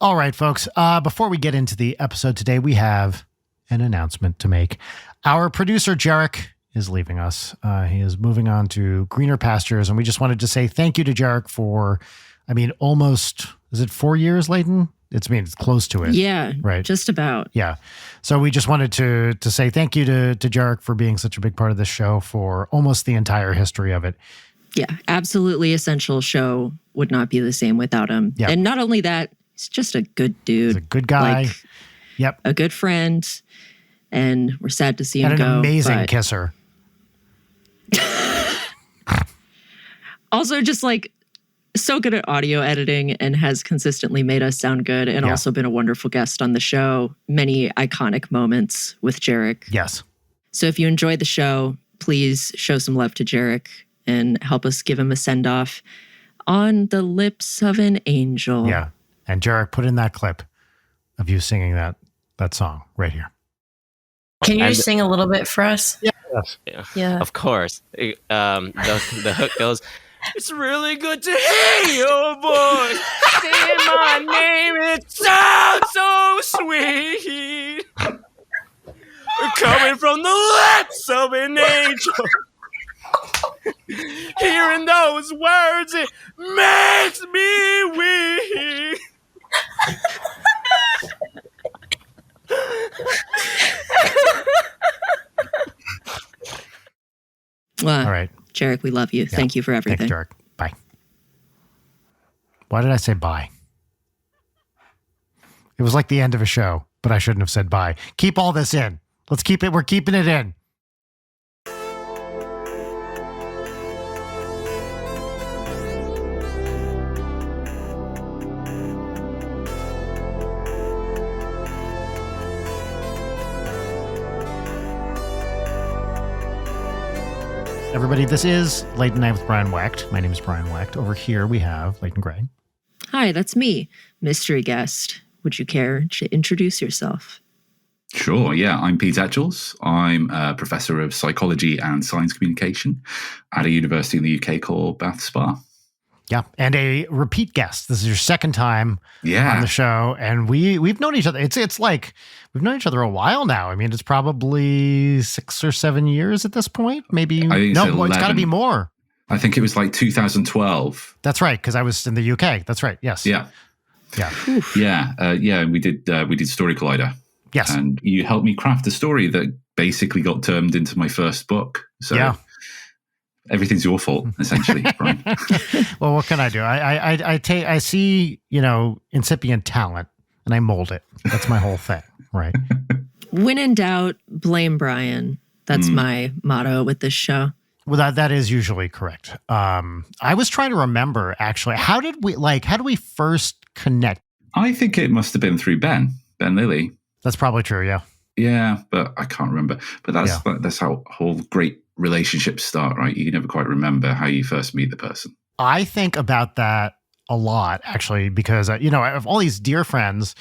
All right, folks. Before we get into the episode today, we have an announcement to make. Our producer, Jarek, is leaving us. He is moving on to greener pastures, and we just wanted to say thank you to Jarek for, almost, is it 4 years, Leighton? It's close to it. Yeah, right. Just about. Yeah. So we just wanted to say thank you to Jarek for being such a big part of this show for almost the entire history of it. Yeah, absolutely essential show. Would not be the same without him. Yep. And not only that, he's just a good dude. He's a good guy. Yep. A good friend. And we're sad to see him go. And an amazing kisser. Also just so good at audio editing and has consistently made us sound good and also been a wonderful guest on the show. Many iconic moments with Jarek. Yes. So if you enjoyed the show, please show some love to Jarek and help us give him a send-off on the lips of an angel. Yeah. And Jarek, put in that clip of you singing that song right here. Can you sing a little bit for us? Yeah. Of course. The hook goes, "It's really good to hear your voice. Saying my name, it sounds so sweet. Coming from the lips of an angel. Hearing those words, it makes me weak." Well, all right. Jarek, we love you. Yeah. Thank you for everything. Thanks, Jarek. Bye. Why did I say bye? It was like the end of a show, but I shouldn't have said bye. Keep all this in. Let's keep it. We're keeping it in. Everybody, this is Late Night with Brian Wecht. My name is Brian Wecht. Over here we have Leighton Gray. Hi, that's me, mystery guest. Would you care to introduce yourself? Sure, yeah. I'm Pete Etchells. I'm a professor of psychology and science communication at a university in the UK called Bath Spa. Yeah, and a repeat guest. This is your second time on the show, and we've known each other. It's like we've known each other a while now. I mean, it's probably 6 or 7 years at this point. Maybe it's got to be more. I think it was like 2012. That's right, because I was in the UK. That's right. Yes. Yeah. We did Story Collider. Yes, and you helped me craft a story that basically got turned into my first book. So yeah. Everything's your fault, essentially, Brian. Well, what can I do? I see, incipient talent, and I mold it. That's my whole thing, right? When in doubt, blame Brian. That's my motto with this show. Well, that is usually correct. I was trying to remember, actually, how do we first connect? I think it must have been through Ben Lilly. That's probably true, yeah. Yeah, but I can't remember. But that's how whole great relationships start, right? You never quite remember how you first meet the person. I think about that a lot, actually, because, I have all these dear friends,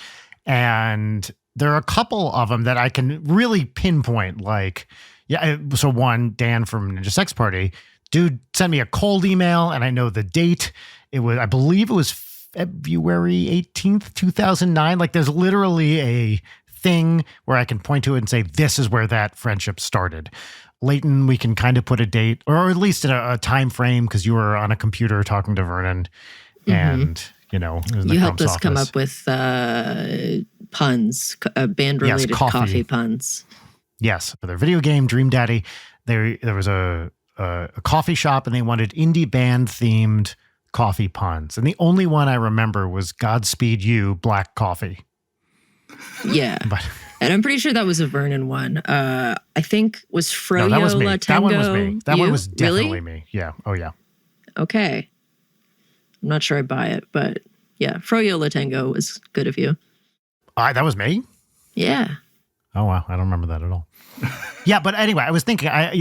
and there are a couple of them that I can really pinpoint, so one, Dan from Ninja Sex Party, dude sent me a cold email, and I know the date. I believe it was February 18th, 2009. There's literally a thing where I can point to it and say, this is where that friendship started. Leighton, we can kind of put a date, or at least a time frame, because you were on a computer talking to Vernon, and you helped us come up with puns, band-related coffee puns. Yes, for their video game Dream Daddy, there was a coffee shop, and they wanted indie band themed coffee puns, and the only one I remember was "Godspeed You, Black Coffee." Yeah. And I'm pretty sure that was a Vernon one. I think was Froyo that was me. Latengo. That one was me. That one was definitely really? Me. Yeah. Oh, yeah. Okay. I'm not sure I buy it, but yeah, Froyo Latengo was good of you. That was me? Yeah. Oh, wow. I don't remember that at all. Yeah, but anyway, I was thinking, I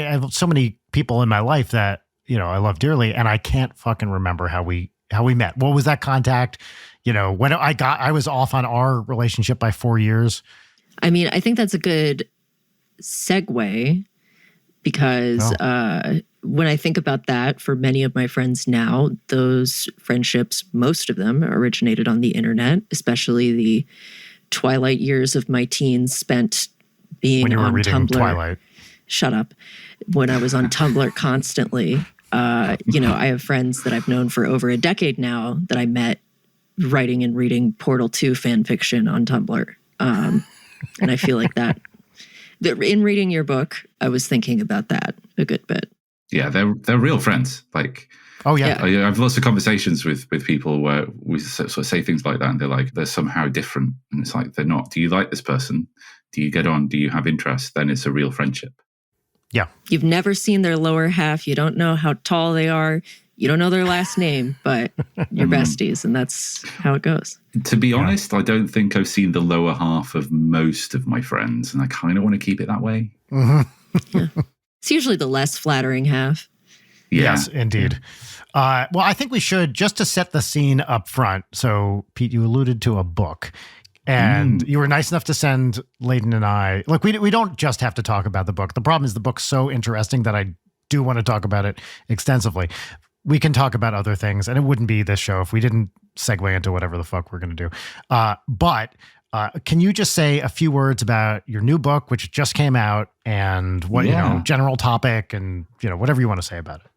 have so many people in my life that, I love dearly, and I can't fucking remember how we met. What was that contact? When I was off on our relationship by 4 years. I mean, I think that's a good segue because when I think about that, for many of my friends now, those friendships, most of them originated on the internet, especially the twilight years of my teens spent being when you were on reading Tumblr. Twilight. Shut up. When I was on Tumblr constantly. I have friends that I've known for over a decade now that I met writing and reading Portal 2 fan fiction on Tumblr. And I feel like that in reading your book, I was thinking about that a good bit. Yeah, they're real friends. Like, oh yeah, I have lots of conversations with people where we sort of say things like that, and they're like, they're somehow different, and it's like they're not. Do you like this person? Do you get on? Do you have interest? Then it's a real friendship. Yeah, you've never seen their lower half. You don't know how tall they are. You don't know their last name, but you're besties, and that's how it goes. To be honest, I don't think I've seen the lower half of most of my friends, and I kind of want to keep it that way. Mm-hmm. Yeah. It's usually the less flattering half. Yeah. Yes, indeed. Well, I think we should, just to set the scene up front. So, Pete, you alluded to a book, and you were nice enough to send Layden and I. Look, we don't just have to talk about the book. The problem is the book's so interesting that I do want to talk about it extensively. We can talk about other things, and it wouldn't be this show if we didn't segue into whatever the fuck we're going to do. But can you just say a few words about your new book, which just came out, and what, general topic, and, whatever you want to say about it?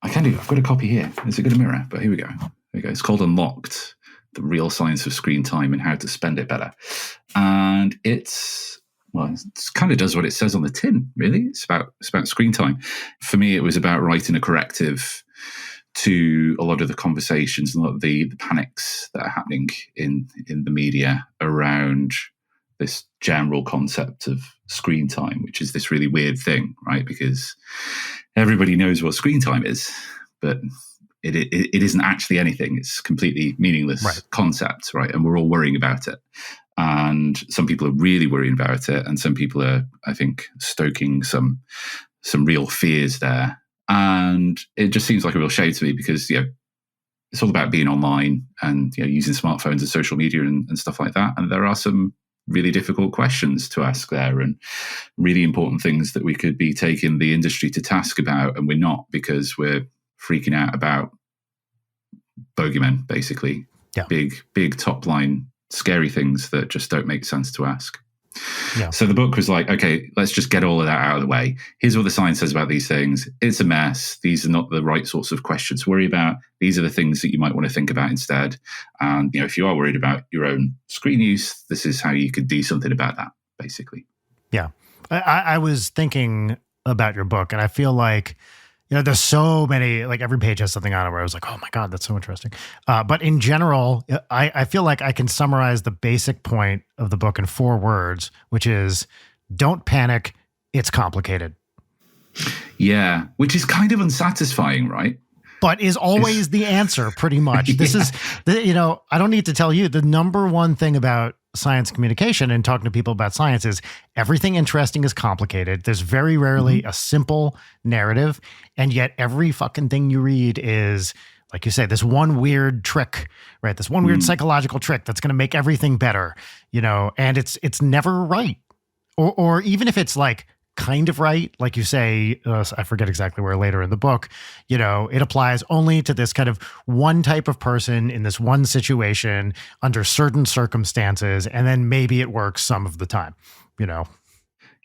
I can do. I've got a copy here. It's a good mirror, but here we go. It's called Unlocked: The Real Science of Screen Time and How to Spend It Better. And it kind of does what it says on the tin, really. It's about screen time. For me, it was about writing a corrective to a lot of the conversations and a lot of the panics that are happening in the media around this general concept of screen time, which is this really weird thing, right? Because everybody knows what screen time is, but it isn't actually anything. It's completely meaningless concept, right? And we're all worrying about it. And some people are really worrying about it, and some people are, I think, stoking some real fears there. And it just seems like a real shame to me because, it's all about being online and, using smartphones and social media and stuff like that. And there are some really difficult questions to ask there, and really important things that we could be taking the industry to task about. And we're not, because we're freaking out about bogeymen, basically. Yeah. Big top line, scary things that just don't make sense to ask. Yeah. So the book was like, okay, let's just get all of that out of the way. Here's what the science says about these things. It's a mess. These are not the right sorts of questions to worry about. These are the things that you might want to think about instead. And, if you are worried about your own screen use, this is how you could do something about that, basically. Yeah. I was thinking about your book, and I feel like, there's so many, like every page has something on it where I was like, oh my God, that's so interesting. But in general, I feel like I can summarize the basic point of the book in 4 words, which is, don't panic, it's complicated. Yeah, which is kind of unsatisfying, right? But is always the answer, pretty much. This is, I don't need to tell you, the number one thing about science communication and talking to people about science is everything interesting is complicated. There's very rarely a simple narrative, and yet every fucking thing you read is, like you say, this one weird trick, right? This one weird psychological trick that's going to make everything better, and it's never right. Or even if it's like kind of right, like you say, I forget exactly where later in the book, it applies only to this kind of one type of person in this one situation under certain circumstances, and then maybe it works some of the time,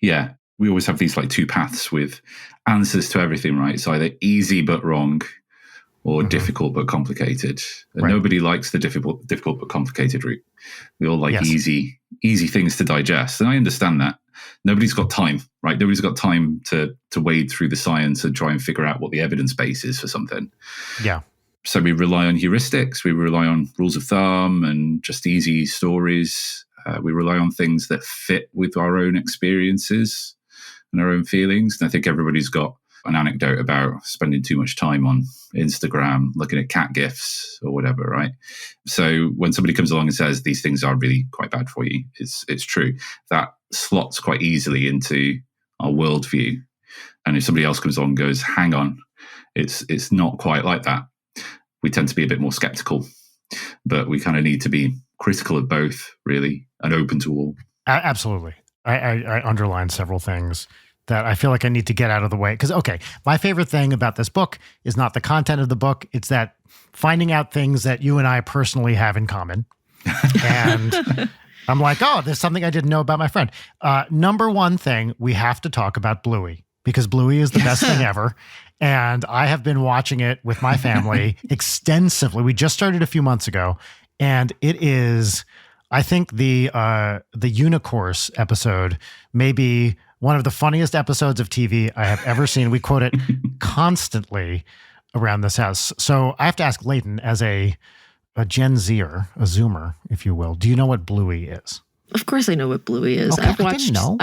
Yeah, we always have these like 2 paths with answers to everything, right? It's either easy but wrong, or difficult but complicated. And nobody likes the difficult but complicated route. We all like easy things to digest, and I understand that. Nobody's got time, right? Nobody's got time to wade through the science and try and figure out what the evidence base is for something. Yeah. So we rely on heuristics, we rely on rules of thumb and just easy stories. We rely on things that fit with our own experiences and our own feelings. And I think everybody's got an anecdote about spending too much time on Instagram, looking at cat GIFs or whatever, right? So when somebody comes along and says these things are really quite bad for you, it's true. That slots quite easily into our worldview. And if somebody else comes along and goes, hang on, it's not quite like that, we tend to be a bit more skeptical. But we kind of need to be critical of both, really, and open to all. Absolutely. I underlined several things that I feel like I need to get out of the way. Because, okay, my favorite thing about this book is not the content of the book. It's that finding out things that you and I personally have in common. And I'm like, oh, there's something I didn't know about my friend. Number one thing, we have to talk about Bluey, because Bluey is the best thing ever. And I have been watching it with my family extensively. We just started a few months ago, and it is, I think the Unicourse episode may be one of the funniest episodes of TV I have ever seen. We quote it constantly around this house. So I have to ask Leighton, as a Gen Zer, a Zoomer, if you will, do you know what Bluey is? Of course I know what Bluey is. Okay, I didn't know.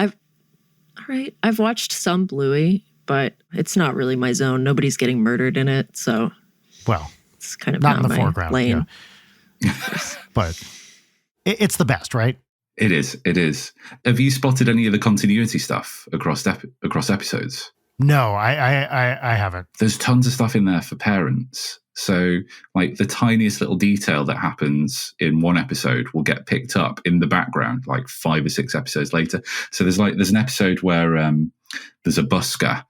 I've watched some Bluey, but it's not really my zone. Nobody's getting murdered in it, so well, it's kind of not in the my foreground, lane. Yeah. But it's the best, right? It is. It is. Have you spotted any of the continuity stuff across episodes? No, I haven't. There's tons of stuff in there for parents. So, like, the tiniest little detail that happens in one episode will get picked up in the background, like 5 or 6 episodes later. So there's an episode where there's a busker,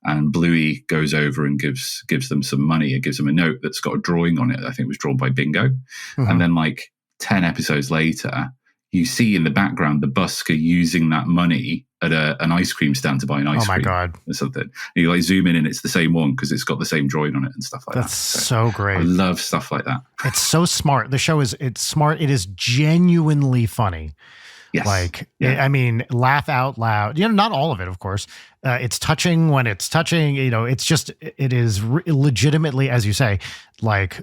and Bluey goes over and gives them some money. It gives them a note that's got a drawing on it. I think it was drawn by Bingo. Mm-hmm. And then, like, 10 episodes later, you see in the background the busker using that money at an ice cream stand to buy an ice cream. Oh my God. Or something. And you like zoom in and it's the same one because it's got the same drawing on it and stuff like that. That's so great. I love stuff like that. It's so smart. The show it's smart. It is genuinely funny. Yes. Like, I mean, laugh out loud. You know, not all of it, of course. It's touching when it's touching. You know, it's just, it is legitimately, as you say, like,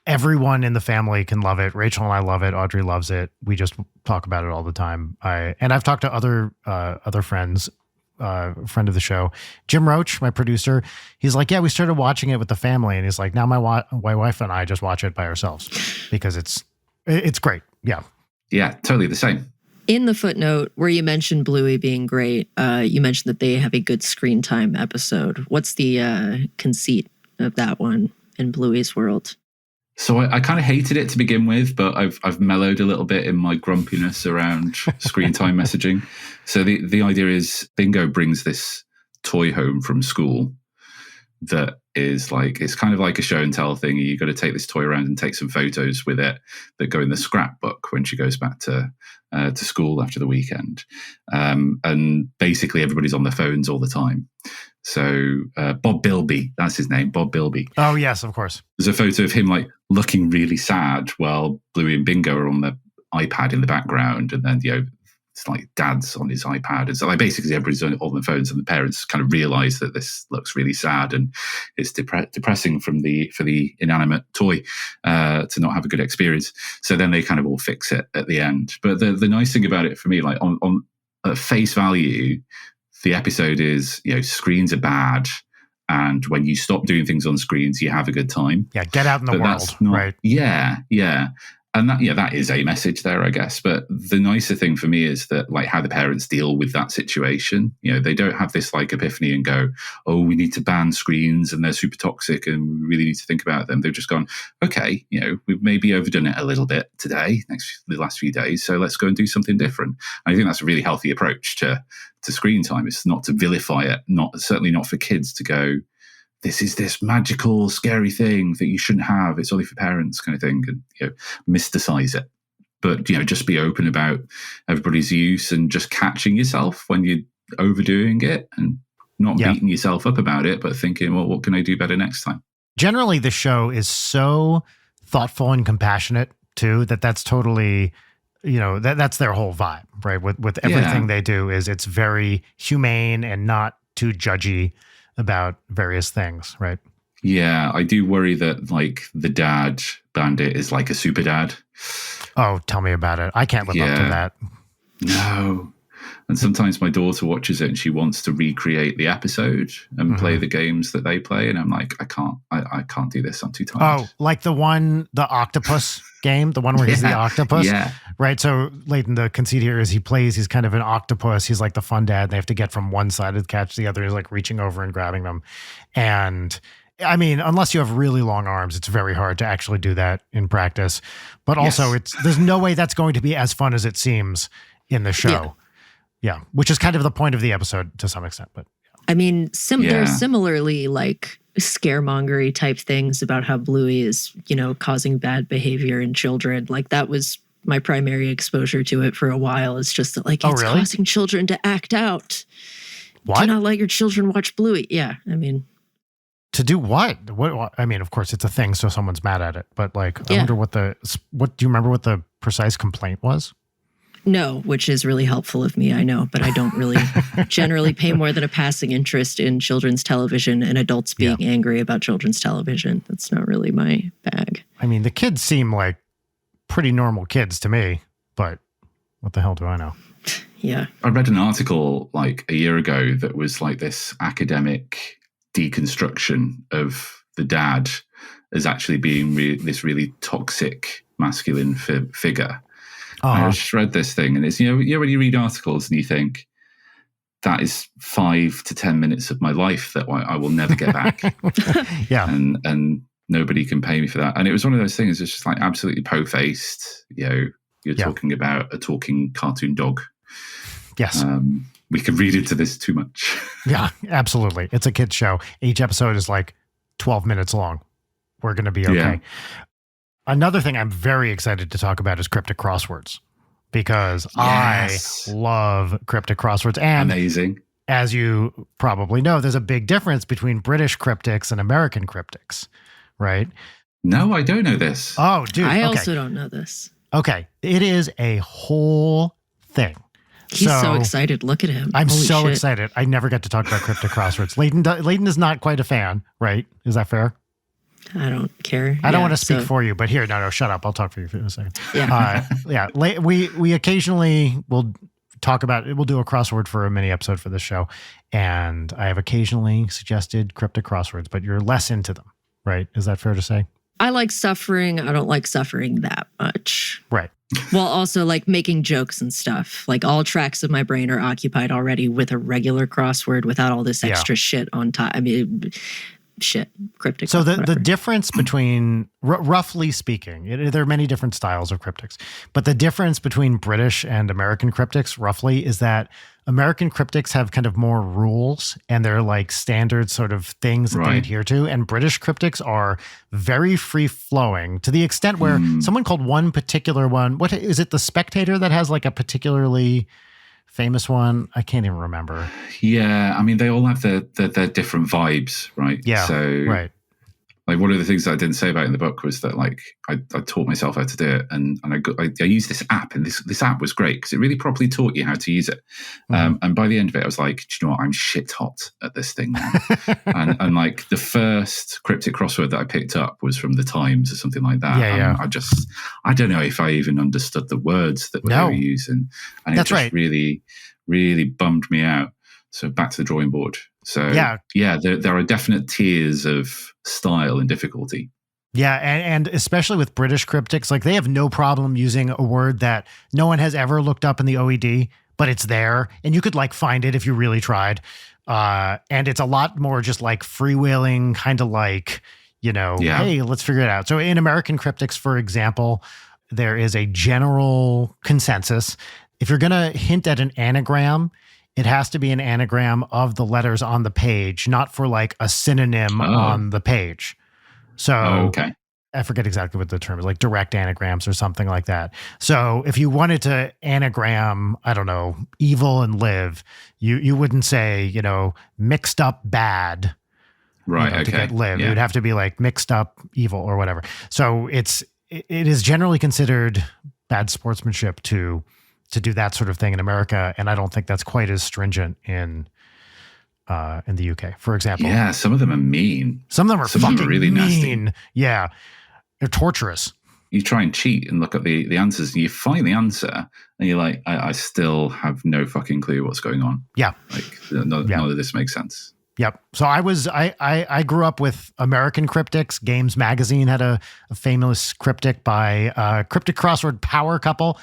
everyone in the family can love it. Rachel and I love it. Audrey loves it. We just talk about it all the time. I've talked to other friends, friend of the show, Jim Roach, my producer. He's like, yeah, we started watching it with the family, and he's like, now my wife and I just watch it by ourselves because it's great. Yeah. Yeah, totally the same. In the footnote where you mentioned Bluey being great, you mentioned that they have a good screen time episode. What's the conceit of that one in Bluey's world? So I kind of hated it to begin with, but I've mellowed a little bit in my grumpiness around screen time messaging. So the idea is Bingo brings this toy home from school that is like, it's kind of like a show and tell thing. You got to take this toy around and take some photos with it that go in the scrapbook when she goes back to school after the weekend. And basically everybody's on their phones all the time. So Bob Bilby, that's his name, Bob Bilby. Oh, yes, of course. There's a photo of him like looking really sad while Bluey and Bingo are on the iPad in the background. And then, you know, it's like Dad's on his iPad. And so like basically everybody's on their phones, and the parents kind of realize that this looks really sad and it's depressing for the inanimate toy to not have a good experience. So then they kind of all fix it at the end. But the nice thing about it for me, like on at face value, the episode is, you know, screens are bad, and when you stop doing things on screens, you have a good time. Yeah, get out in the world, right? Yeah. And that is a message there, I guess. But the nicer thing for me is that, like, how the parents deal with that situation. You know, they don't have this like epiphany and go, oh, we need to ban screens and they're super toxic and we really need to think about them. They've just gone, okay, you know, we've maybe overdone it a little bit today, the last few days. So let's go and do something different. And I think that's a really healthy approach to screen time. It's not to vilify it, certainly not for kids to go, this is this magical, scary thing that you shouldn't have. It's only for parents, kind of thing, and, you know, mysticize it. But, you know, just be open about everybody's use and just catching yourself when you're overdoing it and not beating yourself up about it, but thinking, well, what can I do better next time? Generally, the show is so thoughtful and compassionate too that's totally, you know, that's their whole vibe, right? With everything they do is it's very humane and not too judgy about various things, right? Yeah, I do worry that, like, the dad bandit is like a super dad. Oh, tell me about it. I can't live up to that. No. And sometimes my daughter watches it and she wants to recreate the episode and play the games that they play. And I'm like, I can't do this. I'm too tired. Oh, like the octopus game, the one where he's the octopus. Yeah. Right. So Leighton, the conceit here is he's kind of an octopus. He's like the fun dad. They have to get from one side of the catch to the other. He's like reaching over and grabbing them. And I mean, unless you have really long arms, it's very hard to actually do that in practice. But also there's no way that's going to be as fun as it seems in the show. Yeah, which is kind of the point of the episode to some extent. But I mean, there's similarly like scaremongery type things about how Bluey is, causing bad behavior in children. Like that was my primary exposure to it for a while. It's just that like it's causing children to act out. What? Do not let your children watch Bluey. Yeah, I mean. To do what? What? I mean, of course, it's a thing, so someone's mad at it. But like, I wonder what do you remember what the precise complaint was? No, which is really helpful of me, I know, but I don't really generally pay more than a passing interest in children's television and adults being angry about children's television. That's not really my bag. I mean, the kids seem like pretty normal kids to me, but what the hell do I know? Yeah. I read an article like a year ago that was like this academic deconstruction of the dad as actually being this really toxic masculine figure. I just read this thing, and it's when you read articles and you think that is 5 to 10 minutes of my life that I will never get back. Yeah, and nobody can pay me for that. And it was one of those things. It's just like absolutely po-faced. You're talking about a talking cartoon dog. Yes. We could read into this too much. Yeah, absolutely. It's a kid's show. Each episode is like 12 minutes long. We're going to be okay. Yeah. Another thing I'm very excited to talk about is cryptic crosswords, because I love cryptic crosswords. And amazing. As you probably know, there's a big difference between British cryptics and American cryptics, right? No, I don't know this. Oh, dude. I also don't know this. Okay. It is a whole thing. He's so excited. Look at him. I'm Holy so shit. excited. I never get to talk about cryptic crosswords. Leighton is not quite a fan, right? Is that fair? I don't care. I don't want to speak for you, but here, no, shut up. I'll talk for you for a second. Yeah. We occasionally will talk about it. We'll do a crossword for a mini episode for this show. And I have occasionally suggested cryptic crosswords, but you're less into them, right? Is that fair to say? I like suffering. I don't like suffering that much. Right. Well, also like making jokes and stuff. Like all tracks of my brain are occupied already with a regular crossword without all this extra shit on top. I mean, cryptic. So the difference between, roughly speaking, there are many different styles of cryptics, but the difference between British and American cryptics roughly is that American cryptics have kind of more rules and they're like standard sort of things that they adhere to. And British cryptics are very free flowing to the extent where someone called one particular one, what is it? The Spectator that has like a particularly famous one? I can't even remember. Yeah. I mean, they all have their different vibes, right? Yeah. So like one of the things that I didn't say about in the book was that like I taught myself how to do it, and I used this app, and this app was great because it really properly taught you how to use it. And by the end of it, I was like, do you know what? I'm shit hot at this thing now. and like the first cryptic crossword that I picked up was from the Times or something like that. Yeah. I don't know if I even understood the words that they were using, and it just really, really bummed me out. So back to the drawing board. So there are definite tiers of style and difficulty. Yeah, and especially with British cryptics, like they have no problem using a word that no one has ever looked up in the OED, but it's there, and you could like find it if you really tried. And it's a lot more just like freewheeling, kind of like, hey, let's figure it out. So in American cryptics, for example, there is a general consensus. If you're going to hint at an anagram, it has to be an anagram of the letters on the page, not for like a synonym on the page. So I forget exactly what the term is, like direct anagrams or something like that. So if you wanted to anagram, I don't know, evil and live, you wouldn't say, mixed up bad. Right. To get live. It would have to be like mixed up evil or whatever. So it is generally considered bad sportsmanship to do that sort of thing in America, and I don't think that's quite as stringent in the UK, for example. Yeah, some of them are mean. Some of them are fucking really mean. Nasty. Yeah, they're torturous. You try and cheat and look at the answers, and you find the answer, and you're like, I still have no fucking clue what's going on. Yeah, like none of this makes sense. Yep. So I grew up with American cryptics. Games Magazine had a famous cryptic by cryptic crossword power couple,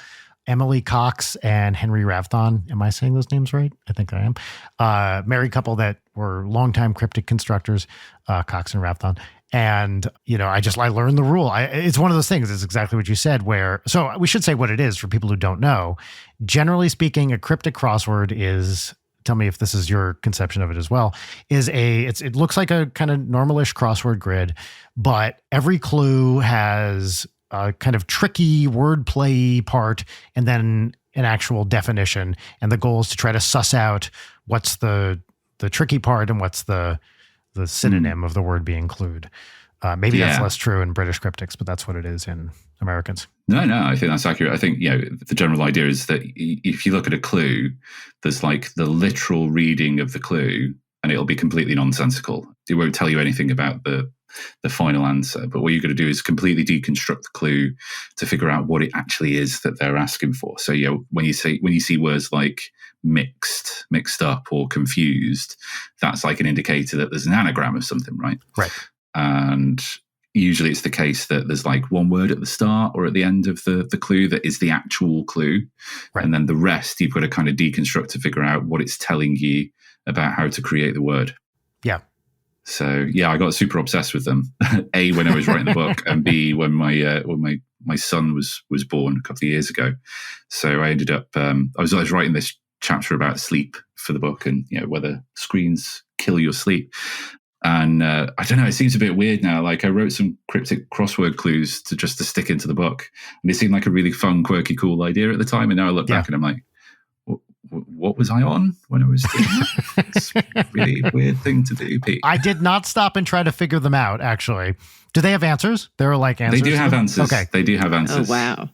Emily Cox and Henry Ravthon. Am I saying those names right? I think I am. Married couple that were longtime cryptic constructors, Cox and Ravthon. And, I learned the rule. It's one of those things. It's exactly what you said so we should say what it is for people who don't know. Generally speaking, a cryptic crossword is, tell me if this is your conception of it as well, it looks like a kind of normalish crossword grid, but every clue has a kind of tricky wordplay part and then an actual definition. And the goal is to try to suss out what's the tricky part and what's the synonym of the word being clued. Maybe that's less true in British cryptics, but that's what it is in Americans. No, I think that's accurate. I think, the general idea is that if you look at a clue, there's like the literal reading of the clue and it'll be completely nonsensical. It won't tell you anything about the final answer. But what you're going to do is completely deconstruct the clue to figure out what it actually is that they're asking for. So, when you see words like mixed up or confused, that's like an indicator that there's an anagram of something, right? Right. And usually it's the case that there's like one word at the start or at the end of the clue that is the actual clue. Right. And then the rest you've got to kind of deconstruct to figure out what it's telling you about how to create the word. Yeah. So I got super obsessed with them. A, when I was writing the book, and B, when my son was born a couple of years ago. So I ended up I was writing this chapter about sleep for the book and whether screens kill your sleep. And I don't know, it seems a bit weird now. Like I wrote some cryptic crossword clues to stick into the book, and it seemed like a really fun, quirky, cool idea at the time. And now I look back and I'm like, what was I on when I was doing that? It's a really weird thing to do, Pete. I did not stop and try to figure them out, actually. Do they have answers? There are like answers? They do have answers. Okay. They do have answers. Oh, wow.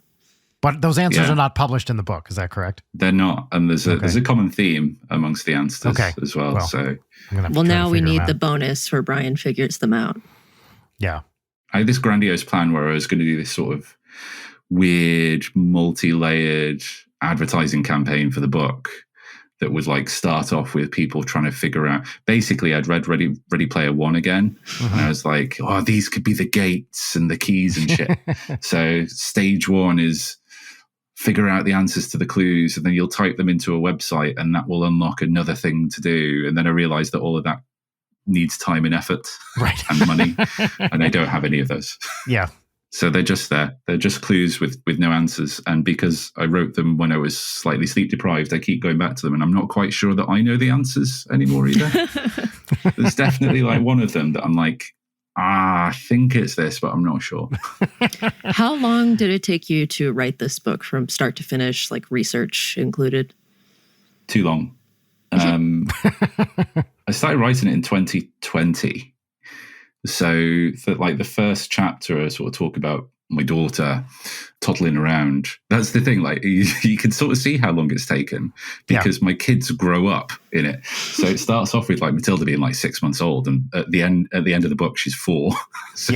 But those answers are not published in the book. Is that correct? They're not. And there's a common theme amongst the answers as well. So, now we need the bonus where Brian figures them out. Yeah. I had this grandiose plan where I was going to do this sort of weird, multi-layered advertising campaign for the book that would like start off with people trying to figure out. Basically, I'd read Ready Player One again, and I was like, "Oh, these could be the gates and the keys and shit." So stage one is figure out the answers to the clues, and then you'll type them into a website, and that will unlock another thing to do. And then I realized that all of that needs time and effort, right, and money, and I don't have any of those. Yeah. So they're just there. They're just clues with no answers. And because I wrote them when I was slightly sleep deprived, I keep going back to them. And I'm not quite sure that I know the answers anymore either. There's definitely like one of them that I'm like, I think it's this, but I'm not sure. How long did it take you to write this book from start to finish, like research included? Too long. I started writing it in 2020. So the first chapter, I sort of talk about my daughter toddling around. That's the thing. Like you can sort of see how long it's taken because my kids grow up in it. So it starts off with like Matilda being like 6 months old, and at the end of the book, she's 4. So,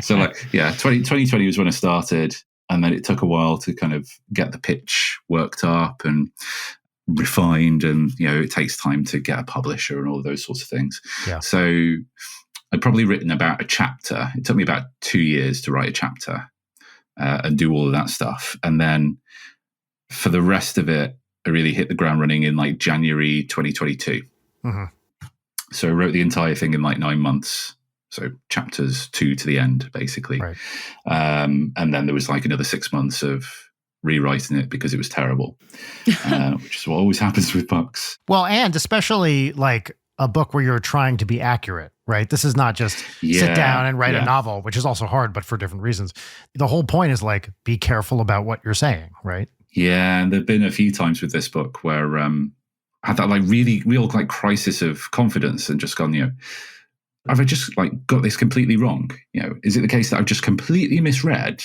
2020 was when I started, and then it took a while to kind of get the pitch worked up and refined, and it takes time to get a publisher and all of those sorts of things. Yeah. So I'd probably written about a chapter. It took me about 2 years to write a chapter and do all of that stuff. And then for the rest of it, I really hit the ground running in like January 2022. Mm-hmm. So I wrote the entire thing in like 9 months. So chapters 2 to the end, basically. Right. And then there was like another 6 months of rewriting it because it was terrible, which is what always happens with books. Well, and especially like a book where you're trying to be accurate, right? This is not just sit down and write a novel, which is also hard, but for different reasons. The whole point is like, be careful about what you're saying, right? Yeah. And there've been a few times with this book where I had that like real like crisis of confidence and just gone, have I just like got this completely wrong? Is it the case that I've just completely misread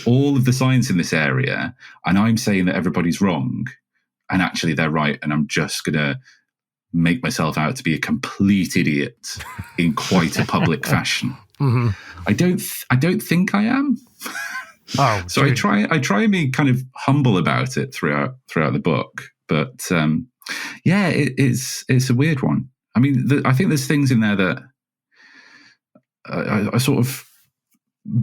all of the science in this area, and I'm saying that everybody's wrong and actually they're right, and I'm just going to make myself out to be a complete idiot in quite a public fashion. Mm-hmm. I don't think I am. Oh, so I try and be kind of humble about it throughout the book, but it's a weird one. I mean, I think there's things in there that I sort of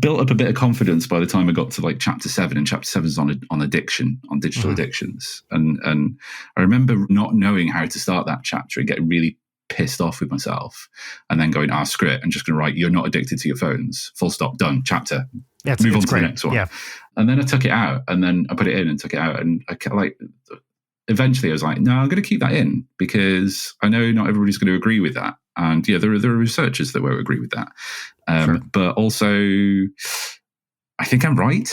built up a bit of confidence by the time I got to like chapter 7, and chapter 7 is on addiction, on digital addictions. And I remember not knowing how to start that chapter and getting really pissed off with myself, and then going, screw it, I'm just going to write, "You're not addicted to your phones, full stop, done, chapter." Move on to the next one. Yeah. And then I took it out, and then I put it in and took it out, and eventually I was like, no, I'm going to keep that in because I know not everybody's going to agree with that. And yeah, there are researchers that won't agree with that. Sure. But also, I think I'm right.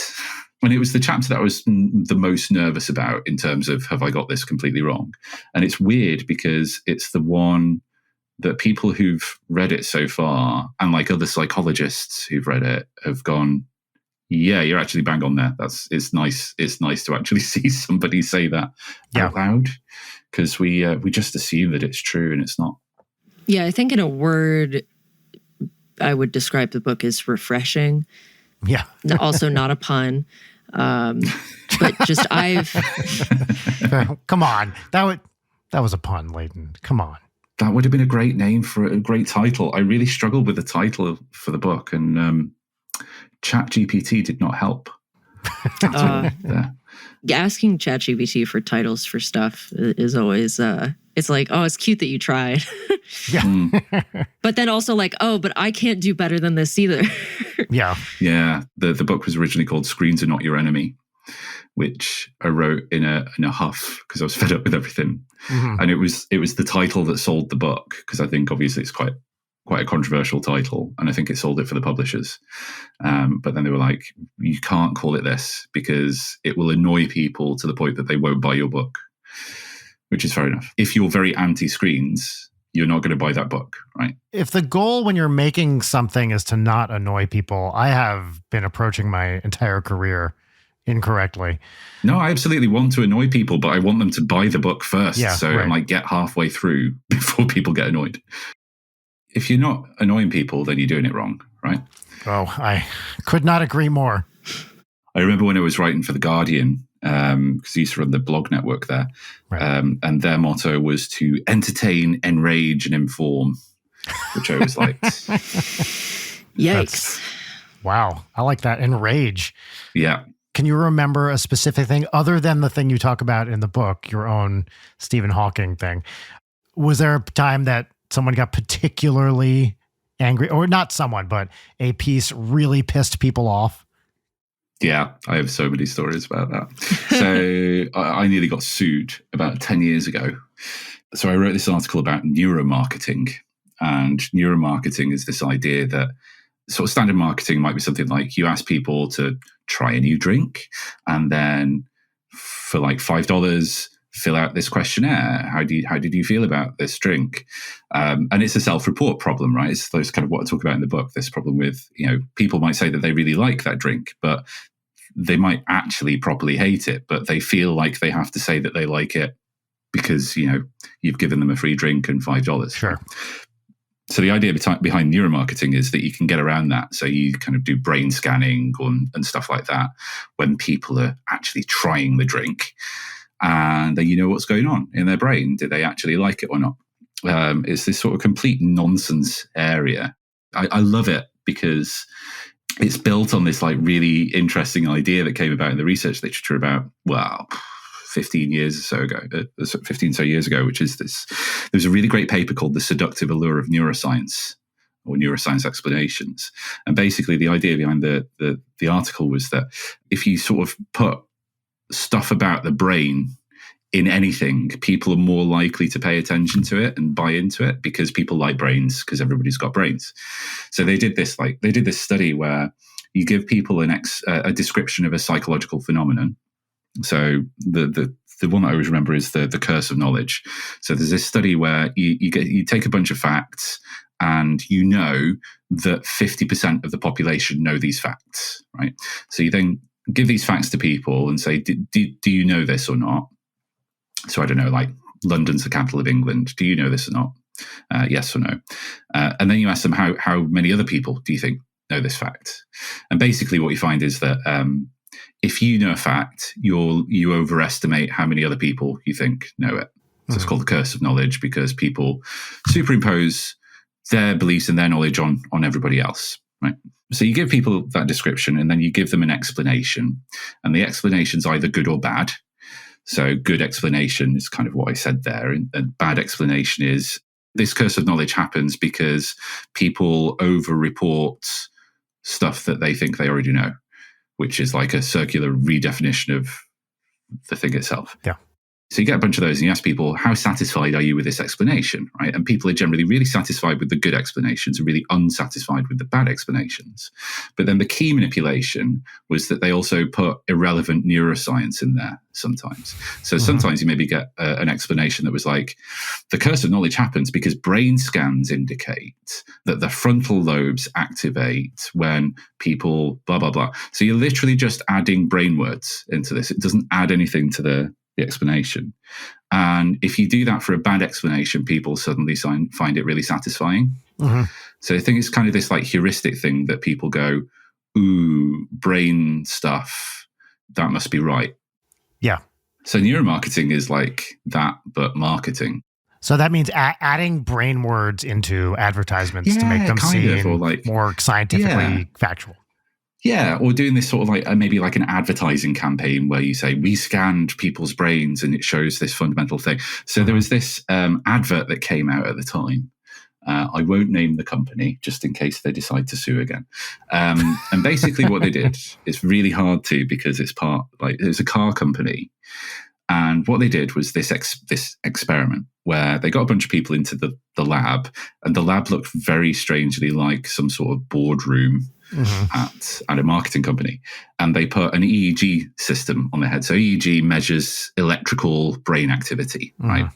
And it was the chapter that I was the most nervous about in terms of, have I got this completely wrong? And it's weird because it's the one that people who've read it so far, and like other psychologists who've read it, have gone, yeah, you're actually bang on there. It's nice. It's nice to actually see somebody say that out loud, because we just assume that it's true and it's not. Yeah, I think in a word, I would describe the book as refreshing. Yeah. Also not a pun. But just Come on. That was a pun, Leighton. Come on. That would have been a great name for a great title. I really struggled with the title for the book, and ChatGPT did not help. Asking ChatGPT for titles for stuff is always it's like, oh, it's cute that you tried. Yeah. But then also like, oh, but I can't do better than this either. Yeah. Yeah. The book was originally called Screens Are Not Your Enemy, which I wrote in a huff because I was fed up with everything. Mm-hmm. And it was the title that sold the book, because I think obviously it's quite a controversial title, and I think it sold it for the publishers. But then they were like, you can't call it this because it will annoy people to the point that they won't buy your book, which is fair enough. If you're very anti-screens, you're not going to buy that book, right? If the goal when you're making something is to not annoy people, I have been approaching my entire career incorrectly. No, I absolutely want to annoy people, but I want them to buy the book first. Yeah, so right. I might get halfway through before people get annoyed. If you're not annoying people, then you're doing it wrong, right? Oh, I could not agree more. I remember when I was writing for The Guardian, because I used to run the blog network there, right. And their motto was to entertain, enrage, and inform, which I always liked. Yikes. Wow, I like that. Enrage. Yeah. Can you remember a specific thing other than the thing you talk about in the book, your own Stephen Hawking thing? Was there a time that someone got particularly angry, or not someone, but a piece really pissed people off? Yeah, I have so many stories about that. So I nearly got sued about 10 years ago. So I wrote this article about neuromarketing. And neuromarketing is this idea that sort of standard marketing might be something like you ask people to try a new drink, and then for like $5, fill out this questionnaire. How did you feel about this drink? And it's a self-report problem, right? It's those kind of what I talk about in the book, this problem with, people might say that they really like that drink, but they might actually properly hate it, but they feel like they have to say that they like it because, you've given them a free drink and $5. Sure. So the idea behind neuromarketing is that you can get around that. So you kind of do brain scanning and stuff like that when people are actually trying the drink. And then you know what's going on in their brain. Did they actually like it or not? It's this sort of complete nonsense area. I love it because it's built on this like really interesting idea that came about in the research literature about, 15 years or so ago, 15 so years ago, which is this. There's a really great paper called The Seductive Allure of Neuroscience, or Neuroscience Explanations. And basically the idea behind the article was that if you sort of put stuff about the brain in anything, people are more likely to pay attention to it and buy into it because people like brains, because everybody's got brains. So they did this study where you give people a description of a psychological phenomenon. So the one that I always remember is the curse of knowledge. So there's this study where you take a bunch of facts, and you know that 50% of the population know these facts, right? So you then give these facts to people and say, do you know this or not? So I don't know, like London's the capital of England. Do you know this or not? Yes or no? And then you ask them, how many other people do you think know this fact? And basically what you find is that if you know a fact, you overestimate how many other people you think know it. So it's called the curse of knowledge, because people superimpose their beliefs and their knowledge on everybody else, right? So you give people that description, and then you give them an explanation, and the explanation's either good or bad. So good explanation is kind of what I said there, and bad explanation is This curse of knowledge happens because people over-report stuff that they think they already know, which is like a circular redefinition of the thing itself. Yeah. So you get a bunch of those and you ask people, how satisfied are you with this explanation, right? And people are generally really satisfied with the good explanations and really unsatisfied with the bad explanations. But then the key manipulation was that they also put irrelevant neuroscience in there sometimes. So sometimes you maybe get an explanation that was like, the curse of knowledge happens because brain scans indicate that the frontal lobes activate when people blah, blah, blah. So you're literally just adding brain words into this. It doesn't add anything to the explanation. And if you do that for a bad explanation, people suddenly find it really satisfying. So I think it's kind of this like heuristic thing that people go, ooh, brain stuff, that must be right. Yeah. So neuromarketing is like that, but marketing. So that means adding brain words into advertisements to make them seem like, more scientifically factual. Yeah, or doing this sort of like maybe like an advertising campaign where you say, we scanned people's brains and it shows this fundamental thing. So there was this advert that came out at the time. I won't name the company just in case they decide to sue again. And basically what they did, it's really hard to because it's a car company. And what they did was this experiment where they got a bunch of people into the lab, and the lab looked very strangely like some sort of boardroom at a marketing company. And they put an EEG system on their head. So EEG measures electrical brain activity, right?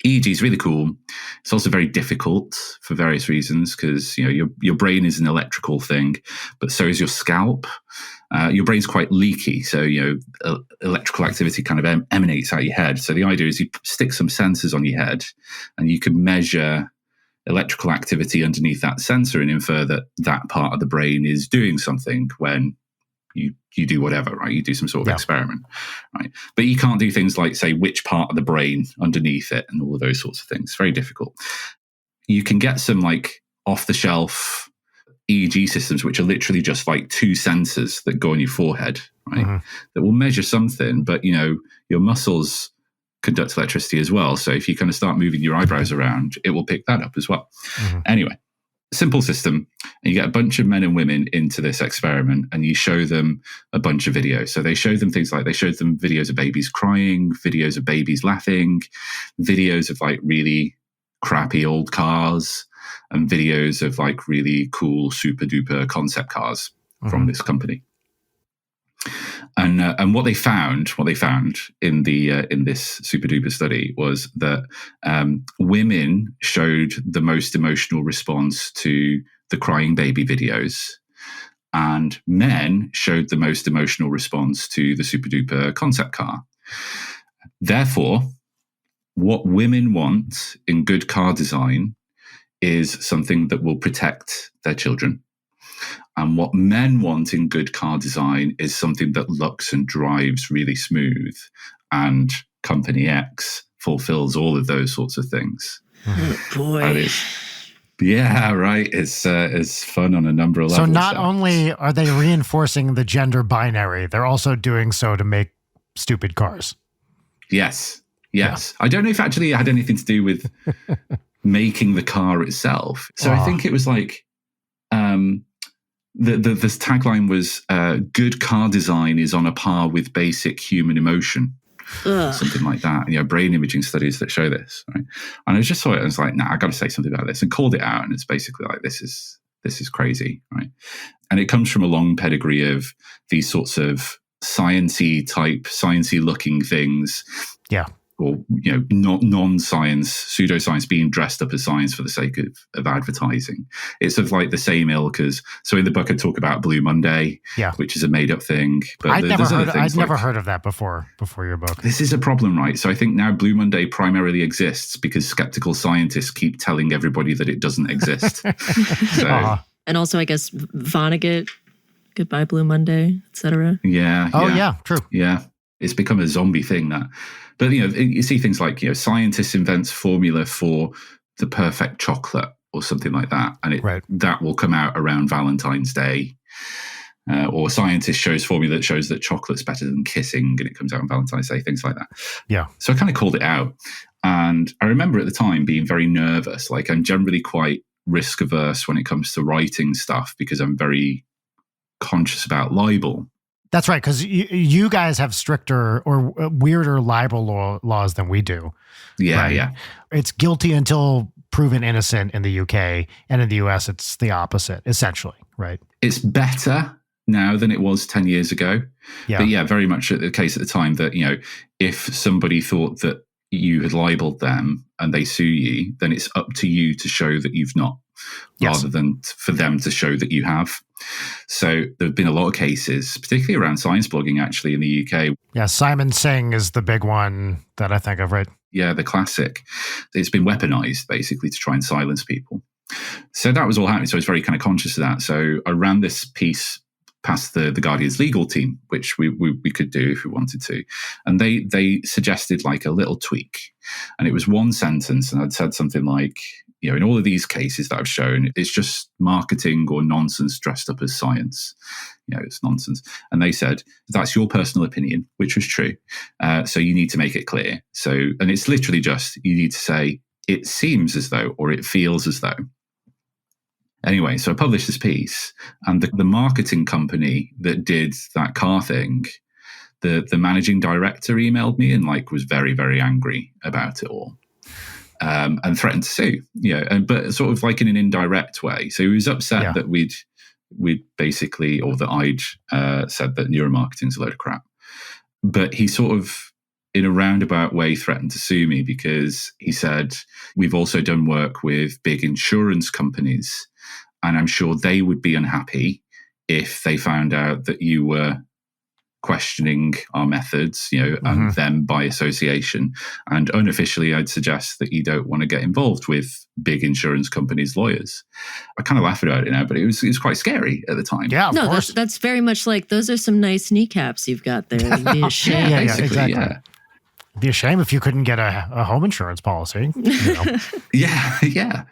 EEG is really cool. It's also very difficult for various reasons because your brain is an electrical thing, but so is your scalp. Your brain's quite leaky, so electrical activity kind of emanates out your head. So the idea is you stick some sensors on your head, and you can measure electrical activity underneath that sensor and infer that part of the brain is doing something when you do whatever, right? You do some sort of experiment, right? But you can't do things like say which part of the brain underneath it and all of those sorts of things. It's very difficult. You can get some like off-the-shelf EEG systems, which are literally just like two sensors that go on your forehead, right? That will measure something, but your muscles conduct electricity as well. So if you kind of start moving your eyebrows around, it will pick that up as well. Anyway, simple system. And you get a bunch of men and women into this experiment and you show them a bunch of videos. So they showed them things like, they showed them videos of babies crying, videos of babies laughing, videos of like really crappy old cars, and videos of like really cool super duper concept cars from this company. And what they found in this super duper study was that women showed the most emotional response to the crying baby videos, and men showed the most emotional response to the super duper concept car. Therefore, what women want in good car design is something that will protect their children. And what men want in good car design is something that looks and drives really smooth. And Company X fulfills all of those sorts of things. Oh, boy. Yeah, right. It's fun on a number of levels. So not only are they reinforcing the gender binary, they're also doing so to make stupid cars. Yes. Yeah. I don't know if actually it had anything to do with making the car itself. So I think it was like this tagline was good car design is on a par with basic human emotion. Something like that. Brain imaging studies that show this, right? And I just saw it and was like, nah, I got to say something about this, and called it out. And it's basically like, this is crazy, right? And it comes from a long pedigree of these sorts of sciencey looking things. Yeah. Or non-science, pseudoscience being dressed up as science for the sake of advertising. It's of like the same ilk as, so in the book I talk about Blue Monday, which is a made-up thing. But I'd never heard of that before your book. This is a problem, right? So I think now Blue Monday primarily exists because skeptical scientists keep telling everybody that it doesn't exist. And also, I guess, Vonnegut, Goodbye Blue Monday, etc. Yeah. Oh, yeah, true. Yeah. It's become a zombie thing that. But, you see things like, scientists invents formula for the perfect chocolate or something like that. And that will come out around Valentine's Day. Or scientist shows formula that shows that chocolate's better than kissing, and it comes out on Valentine's Day, things like that. Yeah. So I kind of called it out. And I remember at the time being very nervous. Like, I'm generally quite risk averse when it comes to writing stuff because I'm very conscious about libel. That's right, because you guys have stricter or weirder libel laws than we do. Yeah, right? yeah. It's guilty until proven innocent in the UK, and in the US, it's the opposite, essentially, right? It's better now than it was 10 years ago. Yeah. But yeah, very much the case at the time that, you know, if somebody thought that you had libeled them and they sue you, then it's up to you to show that you've not, rather than for them to show that you have. So there have been a lot of cases, particularly around science blogging, actually, in the UK. Yeah, Simon Singh is the big one that I think of, right? Yeah, the classic. It's been weaponized, basically, to try and silence people. So that was all happening. So I was very kind of conscious of that. So I ran this piece past the Guardian's legal team, which we could do if we wanted to. And they suggested like a little tweak. And it was one sentence, and I'd said something like, you know, in all of these cases that I've shown, it's just marketing or nonsense dressed up as science. You know, it's nonsense. And they said, that's your personal opinion, which was true. So you need to make it clear. So, and it's literally just, you need to say, it seems as though, or it feels as though. Anyway, so I published this piece, and the marketing company that did that car thing, the managing director emailed me and like was very, very angry about it all. And threatened to sue, you know, but sort of like in an indirect way. So he was upset that we'd basically, or that I'd said that neuromarketing's a load of crap. But he sort of, in a roundabout way, threatened to sue me because he said, we've also done work with big insurance companies, and I'm sure they would be unhappy if they found out that you were questioning our methods, you know, and them by association. And unofficially, I'd suggest that you don't want to get involved with big insurance companies' lawyers. I kind of laugh about it now, but it was quite scary at the time. Yeah, of no, course. that's very much like, those are some nice kneecaps you've got there. You'd be ashamed. Yeah, Basically, exactly. It'd be a shame if you couldn't get a home insurance policy. You know? Yeah.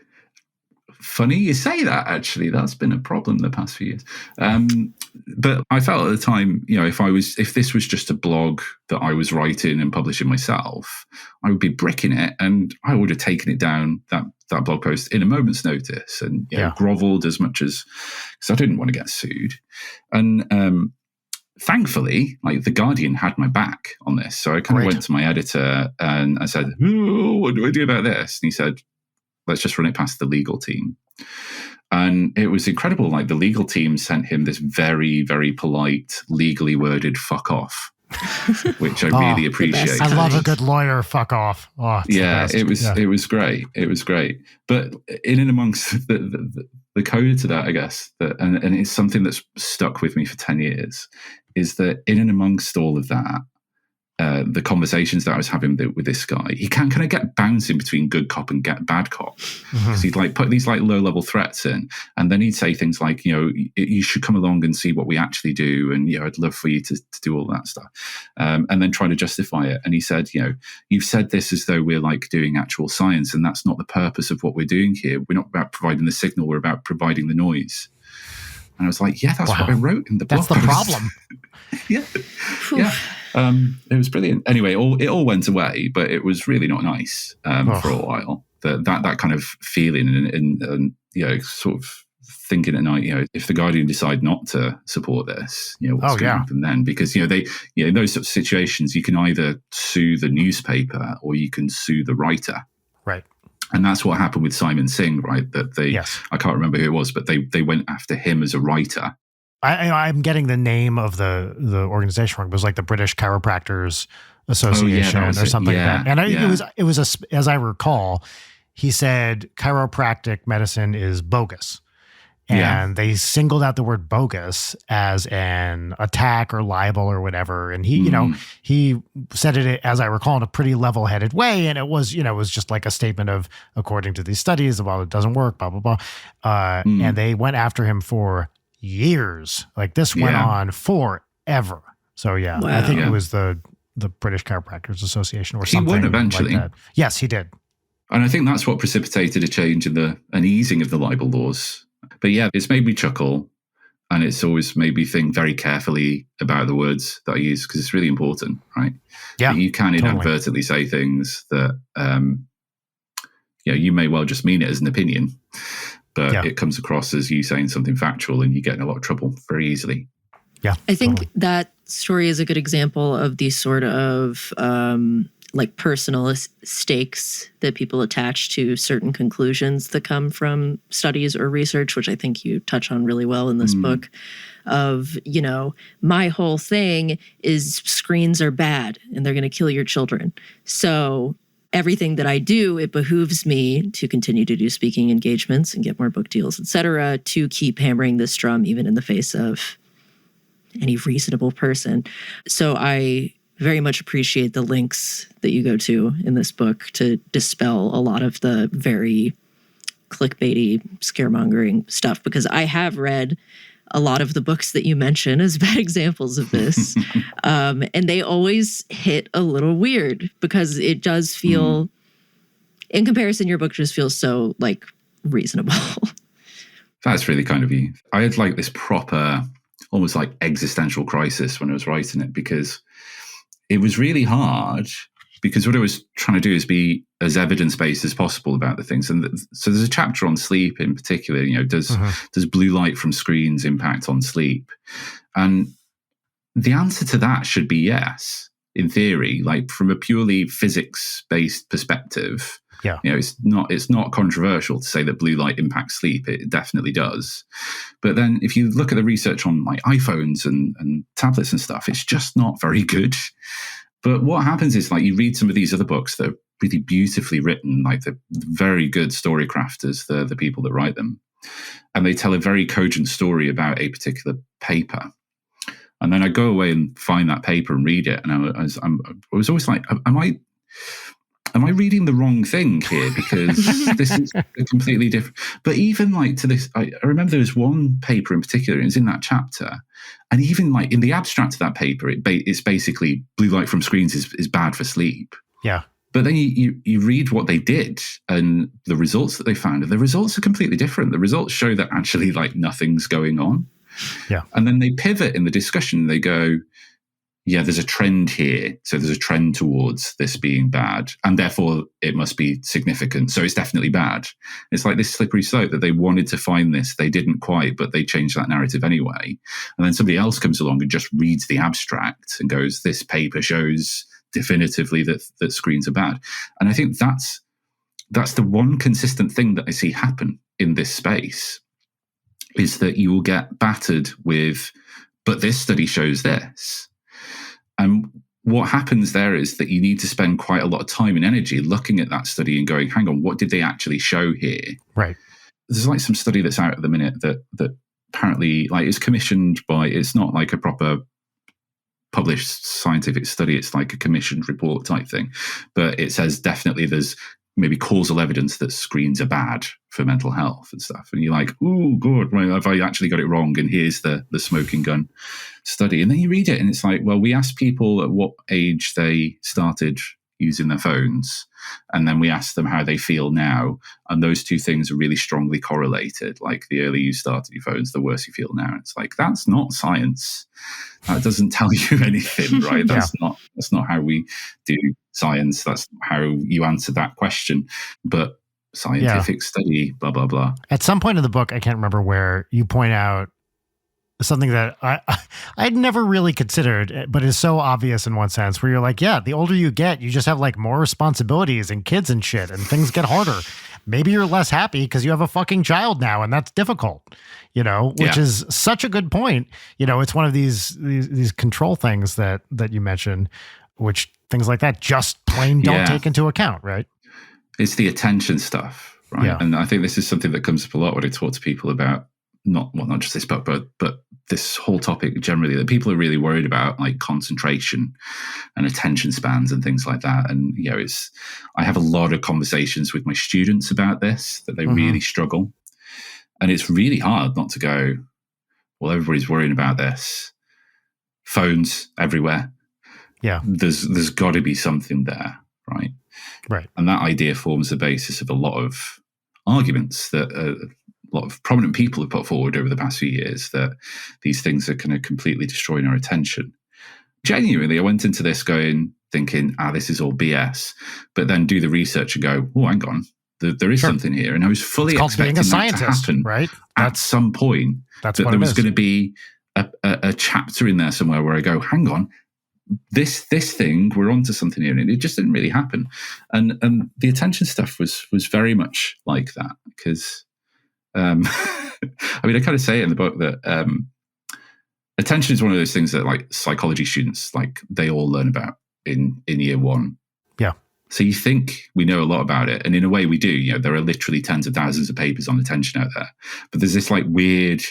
Funny you say that, actually. That's been a problem the past few years. But I felt at the time, you know, if this was just a blog that I was writing and publishing myself, I would be bricking it, and I would have taken it down, that blog post, in a moment's notice, and groveled as much as, because I didn't want to get sued. And thankfully, like, the Guardian had my back on this. So I kind of went to my editor and I said, what do I do about this? And he said, let's just run it past the legal team. And it was incredible. Like, the legal team sent him this very, very polite, legally worded "fuck off," which I really appreciate. I love a good lawyer. Fuck off. Oh, it was great. It was great. But in and amongst the coda to that, I guess, and it's something that's stuck with me for 10 years, is that in and amongst all of that, the conversations that I was having with this guy, he can kind of get bouncing between good cop and bad cop. Because he'd like put these like low level threats in, and then he'd say things like, you know, you should come along and see what we actually do, and, you know, I'd love for you to do all that stuff, and then try to justify it. And he said, you know, you've said this as though we're like doing actual science, and that's not the purpose of what we're doing here. We're not about providing the signal, we're about providing the noise. And I was like, yeah, that's what I wrote in the blog. That's the problem. Yeah. It was brilliant. Anyway, it all went away, but it was really not nice for a while. That kind of feeling and you know, sort of thinking at night, you know, if the Guardian decide not to support this, you know, what's going to happen then? Because, you know, in those sorts of situations, you can either sue the newspaper or you can sue the writer. Right. And that's what happened with Simon Singh, right? That I can't remember who it was, but they went after him as a writer. I'm getting the name of the organization wrong. It was like the British Chiropractors Association or something like that. And it was as I recall, he said chiropractic medicine is bogus. And they singled out the word bogus as an attack or libel or whatever. And he, you know, he said it, as I recall, in a pretty level-headed way. And it was, you know, it was just like a statement of, according to these studies, well, it doesn't work, blah, blah, blah. And they went after him for years. Like, this went on forever. So I think it was the British Chiropractors Association or something. He won eventually. Like that. Yes, he did. And I think that's what precipitated a change in an easing of the libel laws. But yeah, it's made me chuckle. And it's always made me think very carefully about the words that I use, because it's really important, right? Yeah, you can totally. inadvertently say things that you may well just mean it as an opinion, but it comes across as you saying something factual, and you get in a lot of trouble very easily. Yeah, I think that story is a good example of these sort of like personal stakes that people attach to certain conclusions that come from studies or research, which I think you touch on really well in this book. Of, my whole thing is screens are bad and they're going to kill your children. So everything that I do, it behooves me to continue to do speaking engagements and get more book deals, et cetera, to keep hammering this drum, even in the face of any reasonable person. So I very much appreciate the links that you go to in this book to dispel a lot of the very clickbaity, scaremongering stuff, because I have read a lot of the books that you mention as bad examples of this. And they always hit a little weird, because it does feel, in comparison, your book just feels so like reasonable. That's really kind of you. I had like this proper, almost like existential crisis when I was writing it, because it was really hard, because what I was trying to do is be as evidence-based as possible about the things. And so there's a chapter on sleep in particular, does blue light from screens impact on sleep? And the answer to that should be yes, in theory, like from a purely physics-based perspective. Yeah. It's not controversial to say that blue light impacts sleep. It definitely does. But then if you look at the research on like iPhones and tablets and stuff, it's just not very good. But what happens is, like, you read some of these other books that are really beautifully written, like the very good story crafters, the people that write them, and they tell a very cogent story about a particular paper. And then I go away and find that paper and read it, and I was always like, am I reading the wrong thing here? Because this is completely different. But even like to this, I remember there was one paper in particular, it was in that chapter. And even like in the abstract of that paper, it's basically blue light from screens is bad for sleep. Yeah. But then you read what they did and the results that they found, and the results are completely different. The results show that actually like nothing's going on. Yeah. And then they pivot in the discussion. They go, yeah, there's a trend here. So there's a trend towards this being bad, and therefore it must be significant. So it's definitely bad. It's like this slippery slope that they wanted to find this. They didn't quite, but they changed that narrative anyway. And then somebody else comes along and just reads the abstract and goes, this paper shows definitively that screens are bad. And I think that's the one consistent thing that I see happen in this space, is that you will get battered with, but this study shows this. And what happens there is that you need to spend quite a lot of time and energy looking at that study and going, hang on, what did they actually show here? Right. There's like some study that's out at the minute that apparently like is commissioned by, it's not like a proper published scientific study, it's like a commissioned report type thing. But it says definitely there's maybe causal evidence that screens are bad for mental health and stuff. And you're like, oh, God, well, have I actually got it wrong? And here's the smoking gun study. And then you read it and it's like, well, we asked people at what age they started using their phones. And then we asked them how they feel now. And those two things are really strongly correlated. Like the earlier you started your phones, the worse you feel now. It's like, that's not science. That doesn't tell you anything, right? That's not how we do science. That's how you answer that question. But scientific study, blah, blah, blah. At some point in the book, I can't remember where, you point out something that I'd never really considered, but is so obvious in one sense, where you're like, yeah, the older you get, you just have like more responsibilities and kids and shit, and things get harder. Maybe you're less happy because you have a fucking child now, and that's difficult, which is such a good point. It's one of these control things that you mentioned, which things like that just plain don't take into account, right? It's the attention stuff, right? Yeah. And I think this is something that comes up a lot when I talk to people about not just this book, but this whole topic generally, that people are really worried about, like concentration and attention spans and things like that. And I have a lot of conversations with my students about this, that they really struggle, and it's really hard not to go, well, everybody's worrying about this. Phones everywhere. Yeah, there's got to be something there, right? Right. And that idea forms the basis of a lot of arguments that lot of prominent people have put forward over the past few years, that these things are kind of completely destroying our attention. Genuinely, I went into this thinking, this is all BS, but then do the research and go, oh, hang on, there is something here. And I was fully expecting that to happen, right? At some point, that there was going to be a chapter in there somewhere where I go, hang on, this thing, we're onto something here. And it just didn't really happen. And the attention stuff was very much like that, because I mean, I kind of say it in the book that attention is one of those things that like psychology students, like they all learn about in year one. Yeah. So you think we know a lot about it. And in a way we do. You know, there are literally tens of thousands of papers on attention out there. But there's this like weird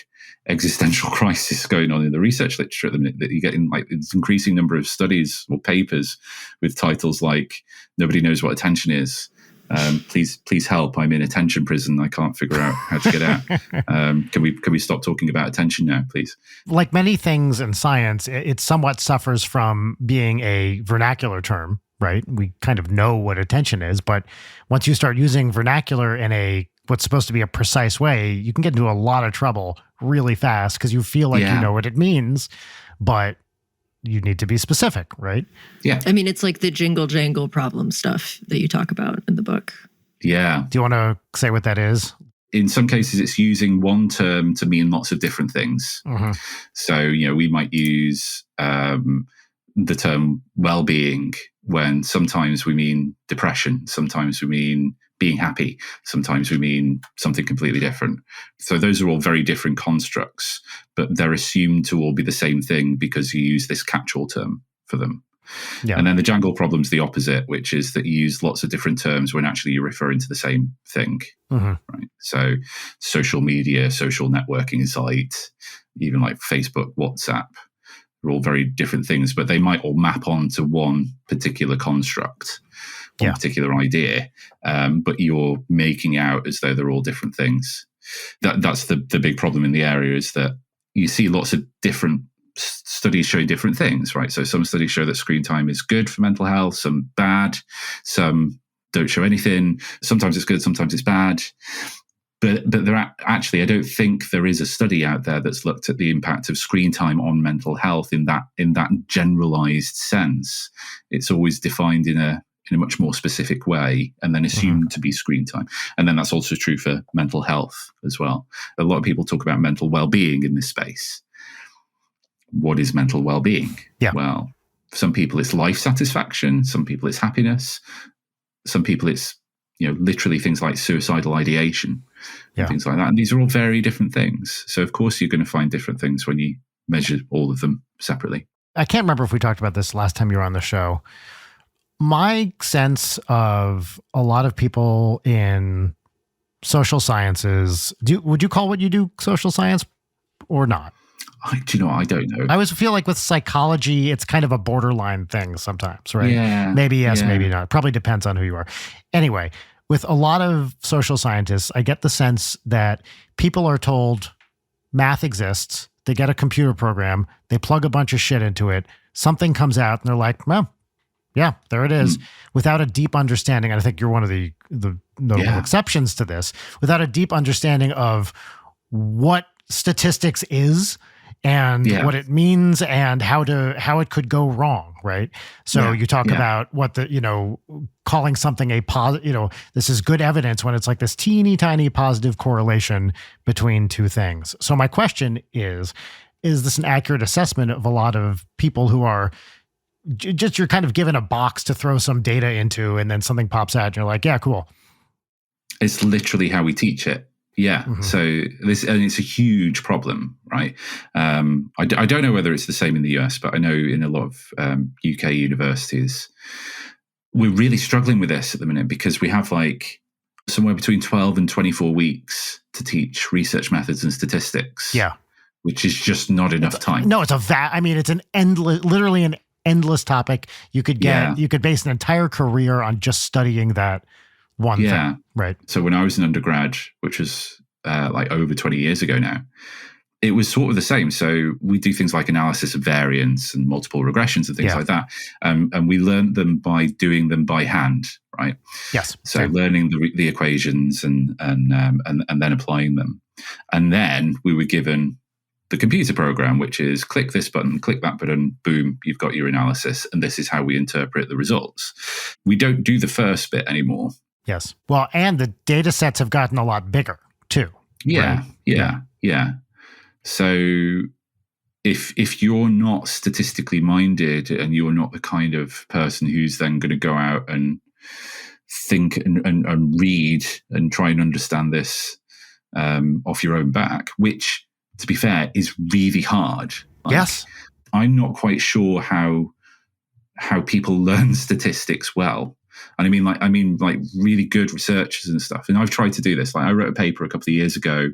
existential crisis going on in the research literature at the minute, that you get in like this increasing number of studies or papers with titles like "Nobody knows what attention is." Please help! I'm in attention prison. I can't figure out how to get out. Can we stop talking about attention now, please? Like many things in science, it somewhat suffers from being a vernacular term, right? We kind of know what attention is, but once you start using vernacular in what's supposed to be a precise way, you can get into a lot of trouble really fast, because you feel like you know what it means, but you need to be specific, right? Yeah. I mean, it's like the jingle jangle problem stuff that you talk about in the book. Yeah. Do you want to say what that is? In some cases, it's using one term to mean lots of different things. Mm-hmm. So, you know, we might use the term well-being when sometimes we mean depression, sometimes we mean being happy, sometimes we mean something completely different. So those are all very different constructs, but they're assumed to all be the same thing because you use this catch-all term for them. Yeah. And then the jangle problem's the opposite, which is that you use lots of different terms when actually you're referring to the same thing. Mm-hmm. Right? So social media, social networking site, even like Facebook, WhatsApp, are all very different things, but they might all map onto one particular construct, one particular idea, but you're making out as though they're all different things. That's the big problem in the area, is that you see lots of different studies showing different things, right? So some studies show that screen time is good for mental health, some bad, some don't show anything. Sometimes it's good, sometimes it's bad. But there actually, I don't think there is a study out there that's looked at the impact of screen time on mental health in that generalized sense. It's always defined in a much more specific way and then assumed to be screen time. And then that's also true for mental health as well. A lot of people talk about mental well-being in this space. What is mental well-being? Yeah. Well, for some people it's life satisfaction, some people it's happiness, some people it's, you know, literally things like suicidal ideation and things like that. And these are all very different things. So of course you're going to find different things when you measure all of them separately. I can't remember if we talked about this last time you were on the show. My sense of a lot of people in social sciences, would you call what you do social science or not? Do you know what? I don't know. I always feel like with psychology, it's kind of a borderline thing sometimes, right? Yeah. Maybe yes, maybe not. Probably depends on who you are. Anyway, with a lot of social scientists, I get the sense that people are told math exists, they get a computer program, they plug a bunch of shit into it, something comes out, and they're like, well, yeah, there it is, without a deep understanding. And I think you're one of the notable exceptions to this, without a deep understanding of what statistics is and what it means and how it could go wrong, right? So you talk about what calling something a positive, this is good evidence when it's like this teeny tiny positive correlation between two things. So my question is this an accurate assessment of a lot of people who are just, you're kind of given a box to throw some data into and then something pops out and you're like, yeah, cool. It's literally how we teach it. Yeah. Mm-hmm. So it's a huge problem, right? I don't know whether it's the same in the US, but I know in a lot of UK universities, we're really struggling with this at the minute because we have like somewhere between 12 and 24 weeks to teach research methods and statistics. Yeah. Which is just not enough time. No, it's it's an literally an endless topic. You could base an entire career on just studying that one thing. Right. So when I was an undergrad, which was like over 20 years ago now, it was sort of the same. So we do things like analysis of variance and multiple regressions and things like that. And we learned them by doing them by hand, right? Yes. So learning the equations and then applying them. And then we were given the computer program, which is click this button, click that button, boom, you've got your analysis. And this is how we interpret the results. We don't do the first bit anymore. Yes. Well, and the data sets have gotten a lot bigger too. Yeah. Right? Yeah. So if you're not statistically minded and you're not the kind of person who's then going to go out and think and read and try and understand this off your own back, which, to be fair, is really hard. Yes. I'm not quite sure how people learn statistics well. And I mean really good researchers and stuff. And I've tried to do this. Like, I wrote a paper a couple of years ago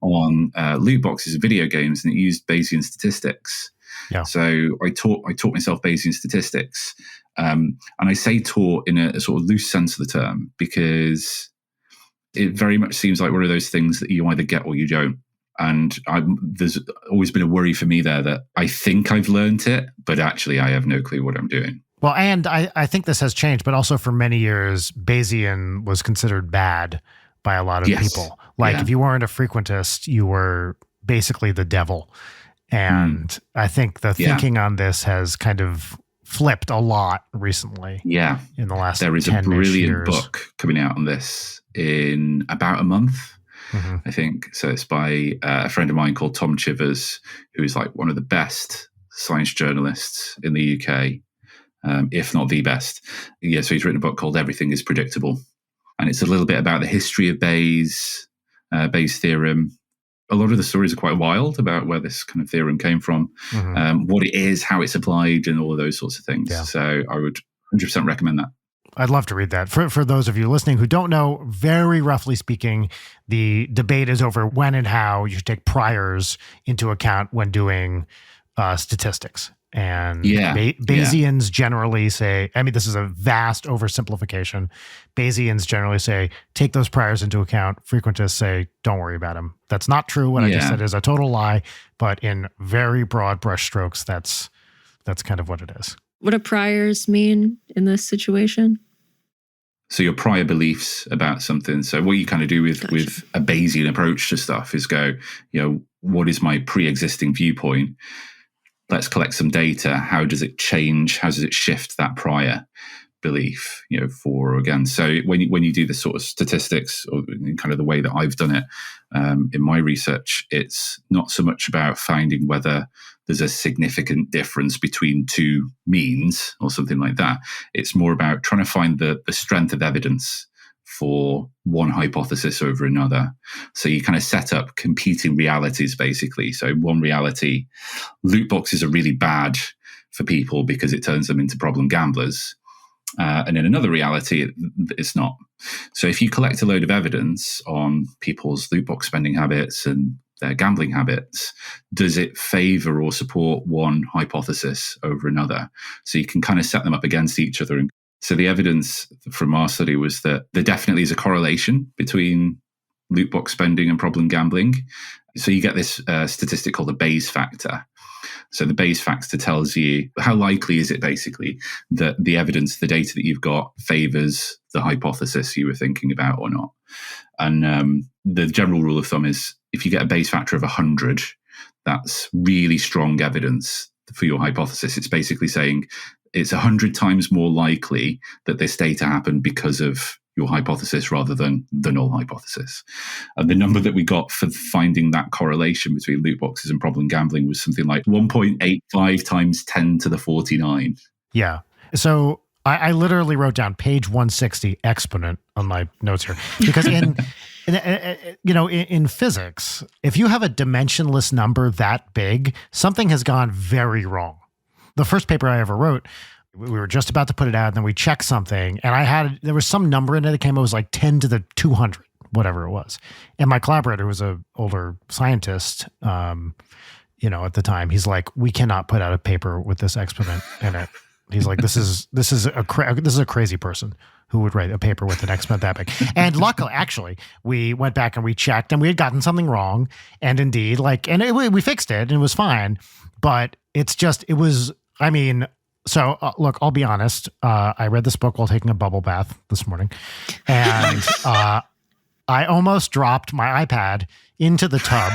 on loot boxes and video games, and it used Bayesian statistics. Yeah. So I taught myself Bayesian statistics. And I say taught in a sort of loose sense of the term, because it very much seems like one of those things that you either get or you don't. And there's always been a worry for me there that I think I've learned it, but actually I have no clue what I'm doing. Well, and I think this has changed, but also for many years, Bayesian was considered bad by a lot of people. Like, if you weren't a frequentist, you were basically the devil. And I think the thinking on this has kind of flipped a lot recently. Yeah. In the last 10-ish There is a brilliant years. book coming out on this in about a month, I think. So it's by a friend of mine called Tom Chivers, who is like one of the best science journalists in the UK, if not the best. Yeah, so he's written a book called Everything is Predictable. And it's a little bit about the history of Bayes' theorem. A lot of the stories are quite wild about where this kind of theorem came from, what it is, how it's applied, and all of those sorts of things. Yeah. So I would 100% recommend that. I'd love to read that. For those of you listening who don't know, very roughly speaking, the debate is over when and how you should take priors into account when doing statistics. And Bayesians generally say, I mean, this is a vast oversimplification. Bayesians generally say, take those priors into account. Frequentists say, don't worry about them. That's not true. What I just said is a total lie, but in very broad brushstrokes, that's kind of what it is. What do priors mean in this situation? So your prior beliefs about something. So what you kind of do with a Bayesian approach to stuff is go, what is my pre-existing viewpoint? Let's collect some data. How does it change? How does it shift that prior belief, for or against? So when you do this sort of statistics, or kind of the way that I've done it in my research, it's not so much about finding whether there's a significant difference between two means or something like that. It's more about trying to find the strength of evidence for one hypothesis over another. So you kind of set up competing realities, basically. So one reality, loot boxes are really bad for people because it turns them into problem gamblers. And in another reality, it's not. So if you collect a load of evidence on people's loot box spending habits and their gambling habits, does it favor or support one hypothesis over another? So you can kind of set them up against each other. So the evidence from our study was that there definitely is a correlation between loot box spending and problem gambling. So you get this statistic called the Bayes factor. So the Bayes factor tells you how likely is it, basically, that the evidence, the data that you've got, favors the hypothesis you were thinking about or not. And the general rule of thumb is if you get a Bayes factor of 100, that's really strong evidence for your hypothesis. It's basically saying it's 100 times more likely that this data happened because of your hypothesis rather than the null hypothesis. And the number that we got for finding that correlation between loot boxes and problem gambling was something like 1.85 times 10 to the 49. Yeah. So I literally wrote down page 160 exponent on my notes here, because in physics, if you have a dimensionless number that big, something has gone very wrong. The first paper I ever wrote, we were just about to put it out, and then we checked something, and there was some number in it that came, it was like 10 to the 200, whatever it was. And my collaborator, who was an older scientist, at the time, he's like, we cannot put out a paper with this exponent in it. He's like, this is a crazy person who would write a paper with an exponent that big. And luckily, actually, we went back and we checked, and we had gotten something wrong. And indeed, we fixed it, and it was fine. But so look, I'll be honest. I read this book while taking a bubble bath this morning, and I almost dropped my iPad into the tub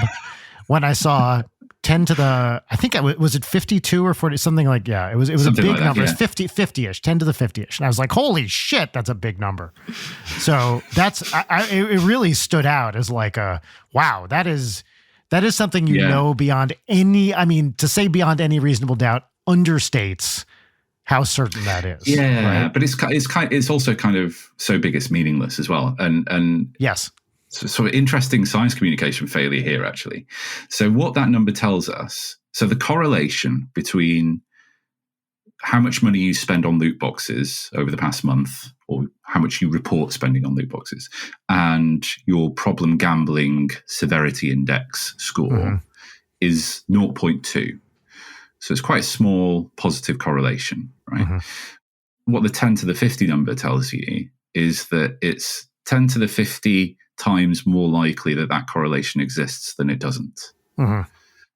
when I saw 10 to the, I think was it 52 or 40, something like, yeah, it was something a big like number. It was 50-ish, 10 to the 50-ish. And I was like, holy shit, that's a big number. So it really stood out as like wow, that is something know beyond any, I mean, to say beyond any reasonable doubt understates how certain that is. Yeah, right? But it's also kind of so big it's meaningless as well. And yes. So interesting science communication failure here, actually. So what that number tells us, so the correlation between how much money you spend on loot boxes over the past month, or how much you report spending on loot boxes, and your problem gambling severity index score is 0.2. So it's quite a small positive correlation, right? What the 10 to the 50 number tells you is that it's 10 to the 50 times more likely that correlation exists than it doesn't.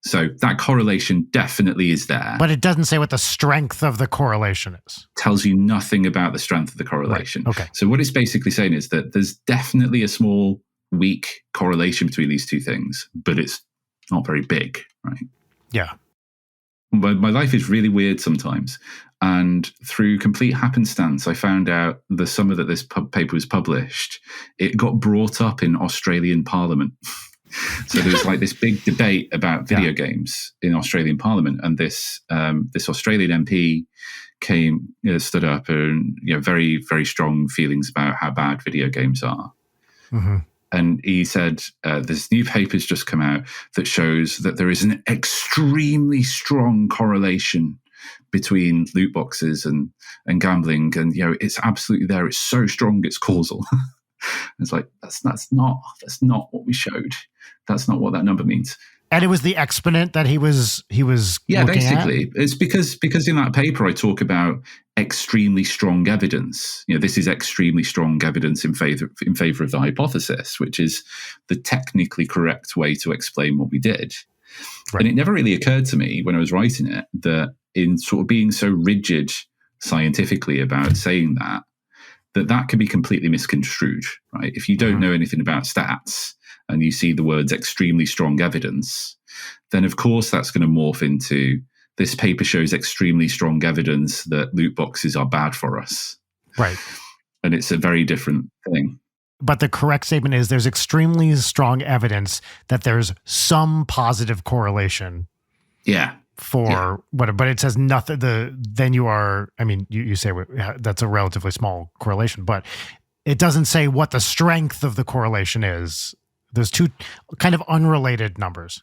So that correlation definitely is there. But it doesn't say what the strength of the correlation is. Tells you nothing about the strength of the correlation. Right. Okay. So what it's basically saying is that there's definitely a small, weak correlation between these two things, but it's not very big, right? Yeah. But my life is really weird sometimes. And through complete happenstance, I found out the summer that this paper was published, it got brought up in Australian Parliament. So there was like this big debate about video games in Australian Parliament, and this Australian MP stood up, and very, very strong feelings about how bad video games are. And he said, this new paper's just come out that shows that there is an extremely strong correlation between loot boxes and gambling. And, it's absolutely there. It's so strong, it's causal. It's like, that's not what we showed. That's not what that number means. And it was the exponent that he was basically. At? It's because in that paper I talk about extremely strong evidence. This is extremely strong evidence in favor of the hypothesis, which is the technically correct way to explain what we did. Right. And it never really occurred to me when I was writing it that in sort of being so rigid scientifically about saying that can be completely misconstrued, right? If you don't know anything about stats and you see the words extremely strong evidence, then of course that's going to morph into this paper shows extremely strong evidence that loot boxes are bad for us. Right. And it's a very different thing. But the correct statement is there's extremely strong evidence that there's some positive correlation. Yeah. But it says nothing. Then you are, I mean, you say that's a relatively small correlation, but it doesn't say what the strength of the correlation is. There's two kind of unrelated numbers.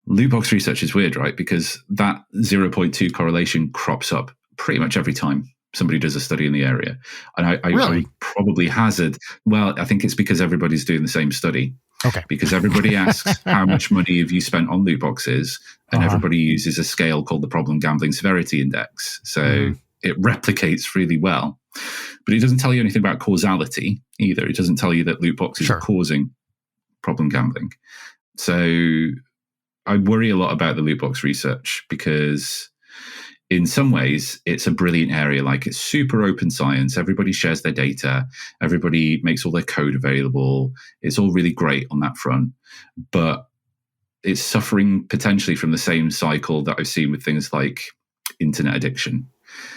Loot box research is weird, right? Because that 0.2 correlation crops up pretty much every time somebody does a study in the area. And I probably hazard, I think it's because everybody's doing the same study. Okay. Because everybody asks how much money have you spent on loot boxes, and everybody uses a scale called the problem gambling severity index. So it replicates really well. But it doesn't tell you anything about causality either. It doesn't tell you that loot boxes are causing problem gambling. So I worry a lot about the loot box research because in some ways it's a brilliant area. Like, it's super open science. Everybody shares their data. Everybody makes all their code available. It's all really great on that front. But it's suffering potentially from the same cycle that I've seen with things like internet addiction.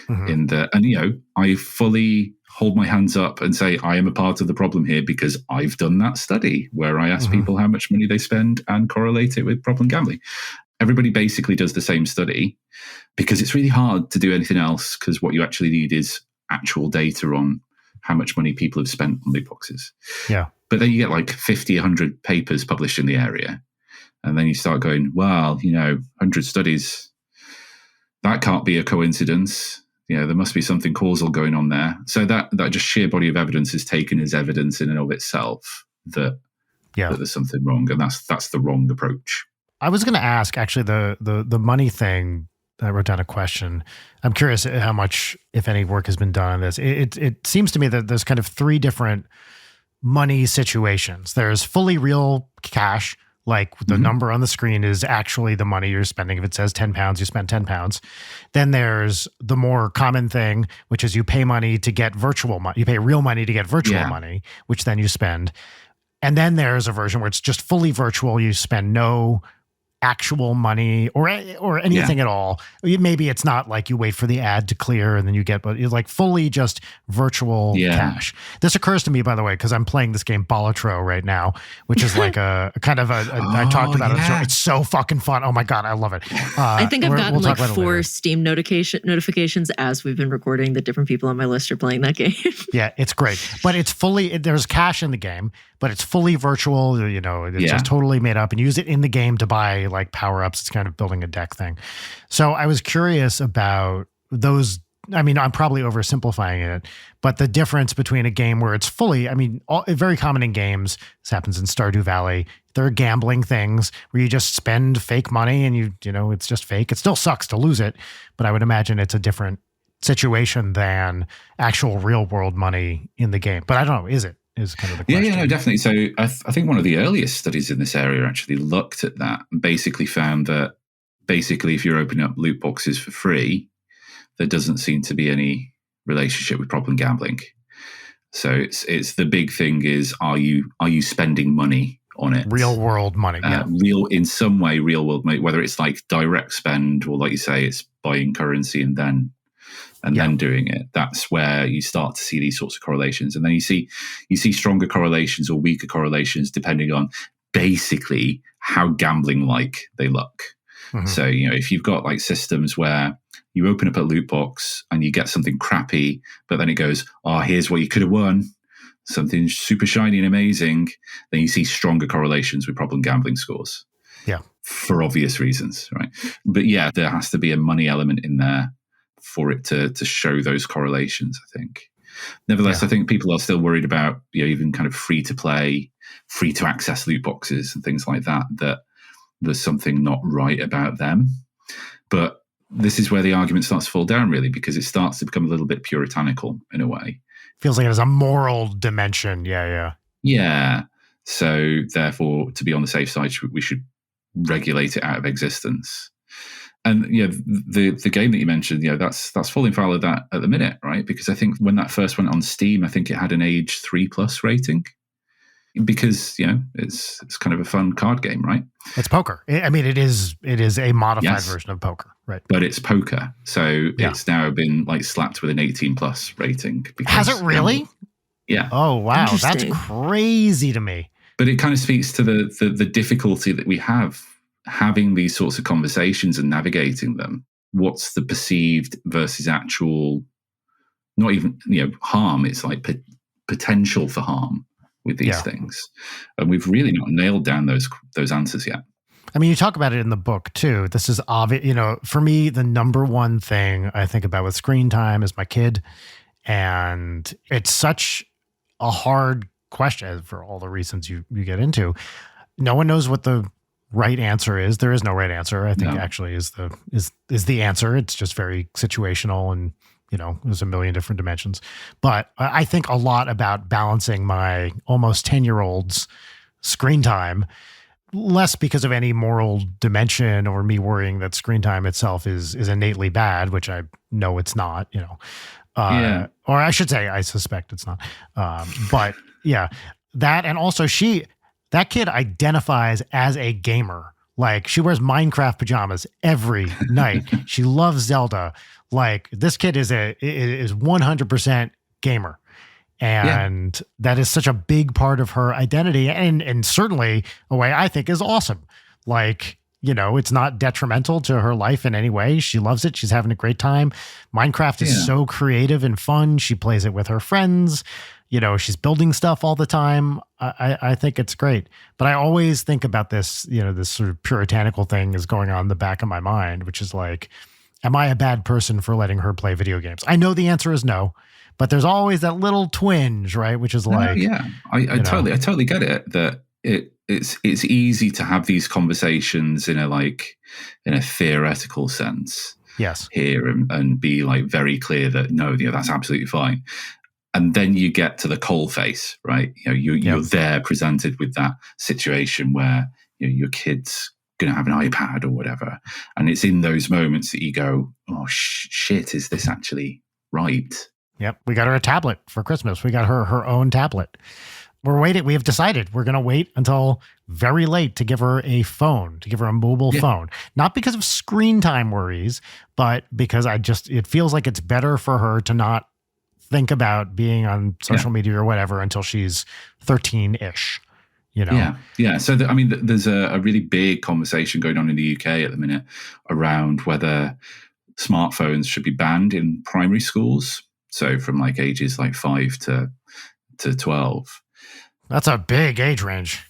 I fully hold my hands up and say I am a part of the problem here because I've done that study where I ask people how much money they spend and correlate it with problem gambling. Everybody basically does the same study because it's really hard to do anything else, because what you actually need is actual data on how much money people have spent on loot boxes. Yeah. But then you get like 50, 100 papers published in the area. And then you start going, 100 studies, that can't be a coincidence. There must be something causal going on there. So that just sheer body of evidence is taken as evidence in and of itself that there's something wrong. And that's the wrong approach. I was going to ask, actually, the money thing. I wrote down a question. I'm curious how much, if any, work has been done on this. It seems to me that there's kind of three different money situations. There's fully real cash, like the number on the screen is actually the money you're spending. If it says £10, you spend £10. Then there's the more common thing, which is you pay money to get virtual money. You pay real money to get virtual money, which then you spend. And then there's a version where it's just fully virtual. You spend no actual money or anything at all. Maybe it's not like you wait for the ad to clear and then you get, but it's like fully just virtual cash. This occurs to me, by the way, because I'm playing this game Balatro right now, which is like a kind of I talked about it. It's so fucking fun. Oh my God, I love it. I think I've gotten like 4 Steam notifications as we've been recording that different people on my list are playing that game. Yeah, it's great. But it's fully, there's cash in the game, but it's fully virtual. It's just totally made up, and use it in the game to buy like power-ups. It's kind of building a deck thing. So I was curious about those. I mean, I'm probably oversimplifying it, but the difference between a game where it's fully, very common in games, this happens in Stardew Valley, there are gambling things where you just spend fake money and it's just fake. It still sucks to lose it, but I would imagine it's a different situation than actual real world money in the game. But I don't know, is it? Is kind of the question. Yeah, no, definitely. So I think one of the earliest studies in this area actually looked at that and basically found that if you're opening up loot boxes for free, there doesn't seem to be any relationship with problem gambling. So it's the big thing is, are you spending money on it? Real world money, in some way, real world money, whether it's like direct spend or like you say, it's buying currency and then doing it. That's where you start to see these sorts of correlations. And then you see stronger correlations or weaker correlations depending on basically how gambling like they look. Mm-hmm. So, if you've got like systems where you open up a loot box and you get something crappy, but then it goes, oh, here's what you could have won, something super shiny and amazing, then you see stronger correlations with problem gambling scores. Yeah. For obvious reasons, right? But yeah, there has to be a money element in there for it to show those correlations, I think. Nevertheless, I think people are still worried about even kind of free to play, free to access loot boxes and things like that there's something not right about them. But this is where the argument starts to fall down, really, because it starts to become a little bit puritanical in a way. Feels like it has a moral dimension. Yeah. So therefore, to be on the safe side, we should regulate it out of existence. And the game that you mentioned, that's falling foul of that at the minute, right? Because I think when that first went on Steam, I think it had an age 3+ rating, because it's kind of a fun card game, right? It's poker. It is a modified version of poker, right? But it's poker, so it's now been like slapped with an 18+ rating. Has it really? Yeah. Oh wow, that's crazy to me. But it kind of speaks to the difficulty that we have having these sorts of conversations and navigating them. What's the perceived versus actual, not even, harm. It's like potential for harm with these things. And we've really not nailed down those answers yet. You talk about it in the book too. This is obvious, for me, the number one thing I think about with screen time is my kid. And it's such a hard question for all the reasons you get into. No one knows what the right answer is. There is no right answer. I think actually is the answer. It's just very situational, and there's a million different dimensions. But I think a lot about balancing my almost 10-year-old's screen time, less because of any moral dimension or me worrying that screen time itself is innately bad, which I know it's not, or I should say, I suspect it's not. But yeah, that, and also that kid identifies as a gamer. Like, she wears Minecraft pajamas every night. She loves Zelda. Like, this kid is 100% gamer. And that is such a big part of her identity, and certainly a way I think is awesome. Like, it's not detrimental to her life in any way. She loves it. She's having a great time. Minecraft is so creative and fun. She plays it with her friends. She's building stuff all the time. I think it's great. But I always think about this, this sort of puritanical thing is going on in the back of my mind, which is like, am I a bad person for letting her play video games? I know the answer is no, but there's always that little twinge, right? Which is like, I totally get it. That it's easy to have these conversations in a theoretical sense. Yes. Here and be like very clear that no, that's absolutely fine. And then you get to the coal face, right? You're there presented with that situation where your kid's going to have an iPad or whatever. And it's in those moments that you go, oh, shit, is this actually right? Yep. We got her a tablet for Christmas. We got her own tablet. we're waiting. We have decided we're going to wait until very late to give her a phone, to give her a mobile phone. Not because of screen time worries, but because it feels like it's better for her to not think about being on social media or whatever until she's 13-ish. Yeah. So, there's a really big conversation going on in the UK at the minute around whether smartphones should be banned in primary schools. So from like ages like 5 to 12. That's a big age range.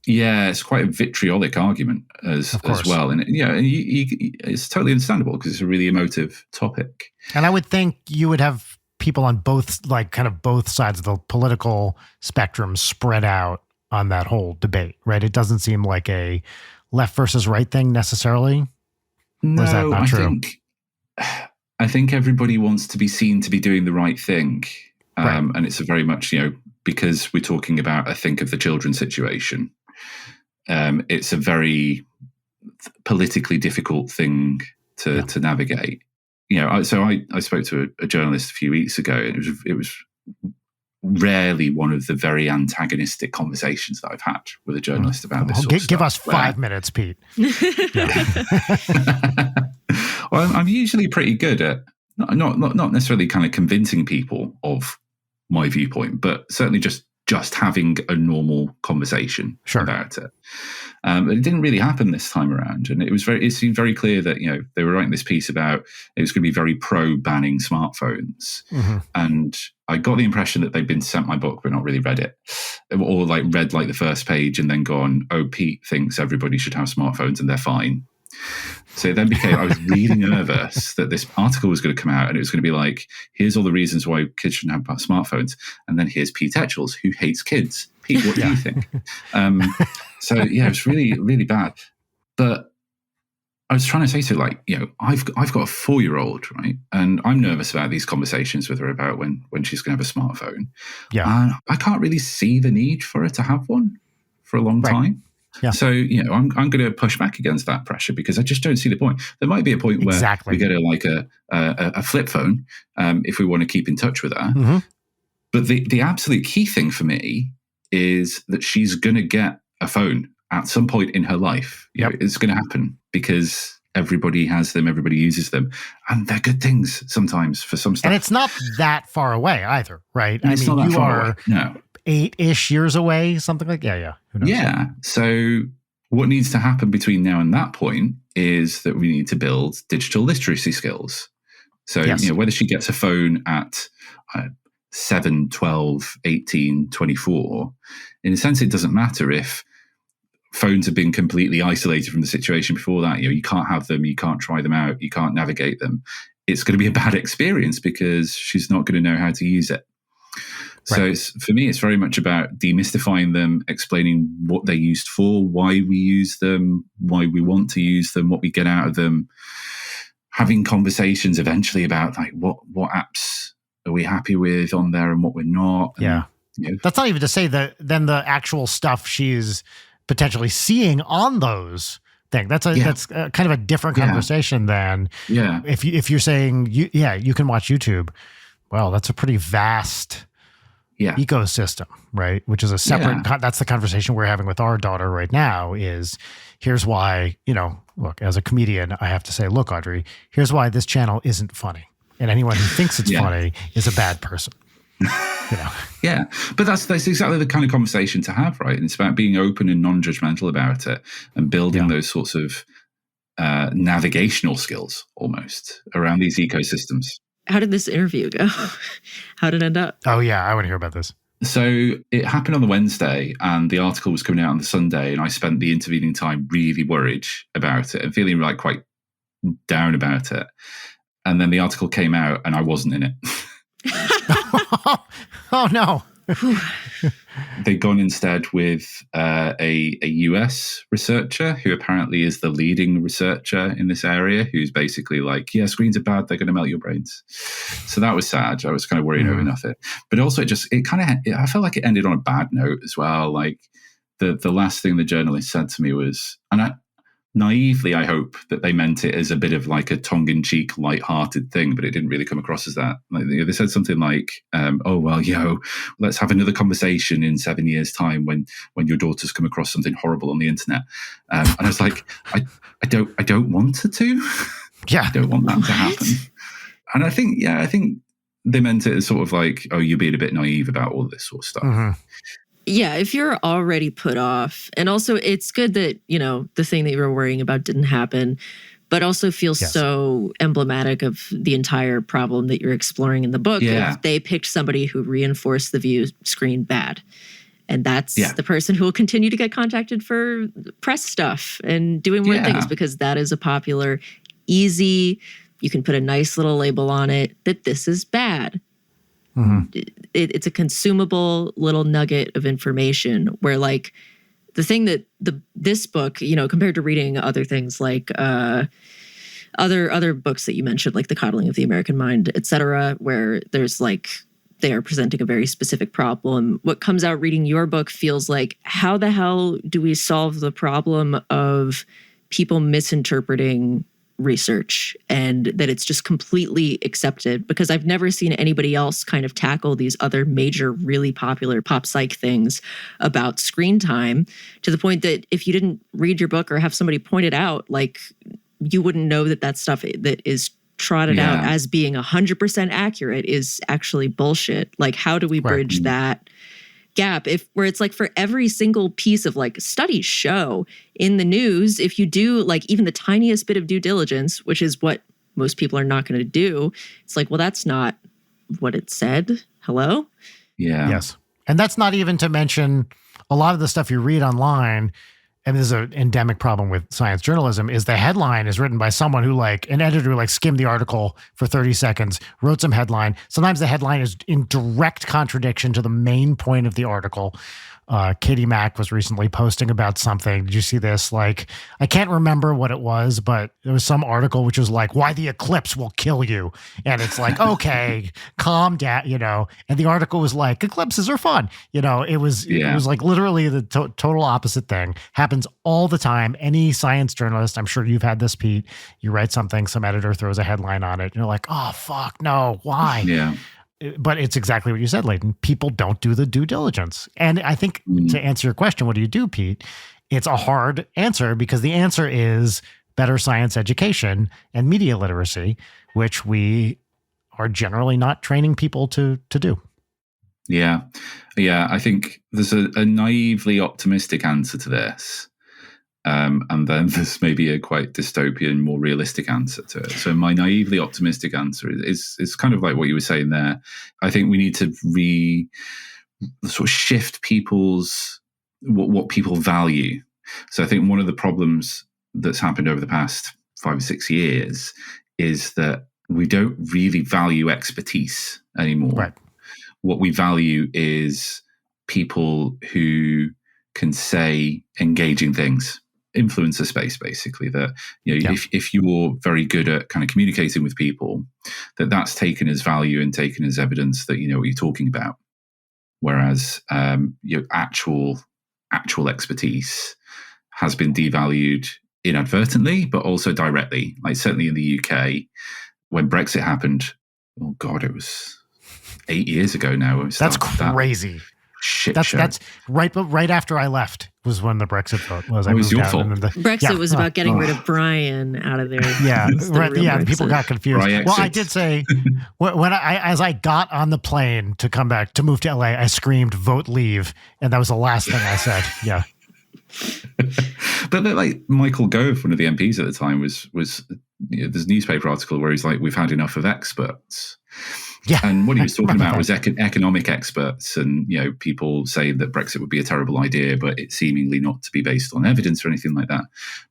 Yeah, it's quite a vitriolic argument as well. And it's totally understandable because it's a really emotive topic. And I would think you would have people on both sides of the political spectrum spread out on that whole debate, right? It doesn't seem like a left versus right thing necessarily. No, or is that not true? I think everybody wants to be seen to be doing the right thing. Right. And it's a very much, because we're talking about a think of the children situation. It's a very politically difficult thing to navigate. So I spoke to a journalist a few weeks ago, and it was rarely one of the very antagonistic conversations that I've had with a journalist about this. Give us 5 minutes, Pete. Well, I'm usually pretty good at not necessarily kind of convincing people of my viewpoint, but certainly just having a normal conversation about it. It didn't really happen this time around, and it seemed very clear that they were writing this piece about it was going to be very pro banning smartphones, and I got the impression that they'd been sent my book but not really read it, or like read like the first page and then gone, "Oh, Pete thinks everybody should have smartphones and they're fine." So it then became, I was really nervous that this article was going to come out and it was going to be like, here's all the reasons why kids shouldn't have smartphones. And then here's Pete Etchells, who hates kids. Pete, what do you think? It was really, really bad. But I was trying to say to her, like, I've got a 4-year-old, right? And I'm nervous about these conversations with her about when she's going to have a smartphone. Yeah. And I can't really see the need for her to have one for a long time. Yeah. So, I'm going to push back against that pressure because I just don't see the point. There might be a point where we get a flip phone if we want to keep in touch with her. Mm-hmm. But the absolute key thing for me is that she's going to get a phone at some point in her life. It's going to happen because everybody has them, everybody uses them, and they're good things sometimes for some stuff. And it's not that far away either, right? And it's not that far away. No. 8-ish years away, something like Who knows? Yeah. So what needs to happen between now and that point is that we need to build digital literacy skills. So, whether she gets a phone at 7, 12, 18, 24, in a sense, it doesn't matter if phones have been completely isolated from the situation before that. You can't have them, you can't try them out, you can't navigate them. It's going to be a bad experience because she's not going to know how to use it. So for me, it's very much about demystifying them, explaining what they're used for, why we use them, why we want to use them, what we get out of them, having conversations eventually about like what apps are we happy with on there and what we're not. Yeah. And, that's not even to say that then the actual stuff she's potentially seeing on those things. That's kind of a different conversation than if you're saying, you can watch YouTube. Well, that's a pretty vast ecosystem, right? Which is a separate, that's the conversation we're having with our daughter right now is here's why, look, as a comedian, I have to say, look, Audrey, here's why this channel isn't funny. And anyone who thinks it's funny is a bad person. Yeah, but that's exactly the kind of conversation to have, right? And it's about being open and non-judgmental about it and building those sorts of navigational skills almost around these ecosystems. How did this interview go? How did it end up? Oh, yeah. I want to hear about this. So it happened on the Wednesday and the article was coming out on the Sunday. And I spent the intervening time really worried about it and feeling like quite down about it. And then the article came out and I wasn't in it. Oh, no. They'd gone instead with a US researcher who apparently is the leading researcher in this area, who's basically like, screens are bad, they're going to melt your brains. So that was sad. I was kind of worried over nothing. But also I felt like it ended on a bad note as well. Like the last thing the journalist said to me was, and naively, I hope that they meant it as a bit of like a tongue-in-cheek, light-hearted thing, but it didn't really come across as that. Like, they said something like, "Oh well, let's have another conversation in 7 years' time when your daughter's come across something horrible on the internet." And I was like, I don't want her to. Yeah, I don't want that to happen. And I think they meant it as sort of like, "Oh, you're being a bit naive about all this sort of stuff." Mm-hmm. Yeah, if you're already put off, and also it's good that, the thing that you were worrying about didn't happen, but also feels so emblematic of the entire problem that you're exploring in the book. Yeah. If they picked somebody who reinforced the view screen bad. And that's the person who will continue to get contacted for press stuff and doing more things, because that is a popular, easy, you can put a nice little label on it that this is bad. Mm-hmm. It's a consumable little nugget of information where, like, the thing that this book, compared to reading other things like other books that you mentioned, like The Coddling of the American Mind, et cetera, where there's like, they are presenting a very specific problem. What comes out reading your book feels like, how the hell do we solve the problem of people misinterpreting research, and that it's just completely accepted? Because I've never seen anybody else kind of tackle these other major, really popular pop psych things about screen time, to the point that if you didn't read your book or have somebody point it out, like, you wouldn't know that stuff that is trotted out as being 100% accurate is actually bullshit. Like, how do we bridge that gap where it's like, for every single piece of like studies show in the news, if you do like even the tiniest bit of due diligence, which is what most people are not going to do, it's like, well, that's not what it said. Hello? Yeah. Yes. And that's not even to mention a lot of the stuff you read online. And this is an endemic problem with science journalism, is the headline is written by someone who, like, an editor who, like, skimmed the article for 30 seconds, wrote some headline. Sometimes the headline is in direct contradiction to the main point of the article. Katie Mack was recently posting about something. Did you see this? Like, I can't remember what it was, but there was some article which was like, "Why the eclipse will kill you." And it's like, okay, calm down, And the article was like, "Eclipses are fun." It was like literally the total opposite thing. Happens all the time. Any science journalist, I'm sure you've had this, Pete, you write something, some editor throws a headline on it, and you're like, "Oh, fuck, no, why?" Yeah. But it's exactly what you said, Leighton. People don't do the due diligence. And I think to answer your question, what do you do, Pete? It's a hard answer, because the answer is better science education and media literacy, which we are generally not training people to do. Yeah. Yeah. I think there's a naively optimistic answer to this. And then there's maybe a quite dystopian, more realistic answer to it. So my naively optimistic answer is kind of like what you were saying there. I think we need to sort of shift what people value. So I think one of the problems that's happened over the past 5 or 6 years is that we don't really value expertise anymore. Right. What we value is people who can say engaging things. Influencer space, basically, that if you're very good at kind of communicating with people, that's taken as value and taken as evidence that you know what you're talking about. Whereas your actual expertise has been devalued inadvertently, but also directly. Like certainly in the UK, when Brexit happened, oh God, it was 8 years ago now. That's crazy. That's right after I left was when the Brexit vote was. It was your fault. Brexit was about getting rid of Brian out of there. Yeah, people got confused. Well, I did say as I got on the plane to come back to move to LA, I screamed "Vote Leave," and that was the last thing I said. Yeah. But like Michael Gove, one of the MPs at the time, was there's a newspaper article where he's like, "We've had enough of experts." Yeah. And what he was talking about was economic experts and, people saying that Brexit would be a terrible idea, but it seemingly not to be based on evidence or anything like that.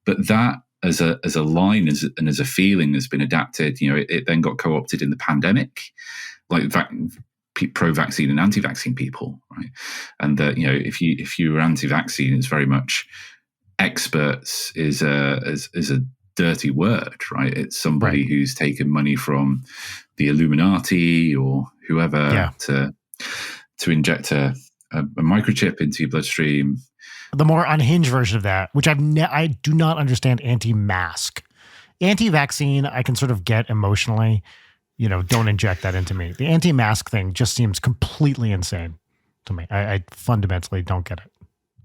But that as a line and as a feeling has been adapted. It then got co-opted in the pandemic, like pro-vaccine and anti-vaccine people, right? And that, if you were anti-vaccine, it's very much experts is a dirty word, right? It's somebody who's taken money from the Illuminati or whoever to inject a microchip into your bloodstream The more unhinged version of that, which I do not understand anti-mask. Anti-vaccine, I can sort of get emotionally. Don't inject that into me. The anti-mask thing just seems completely insane to me. I fundamentally don't get it.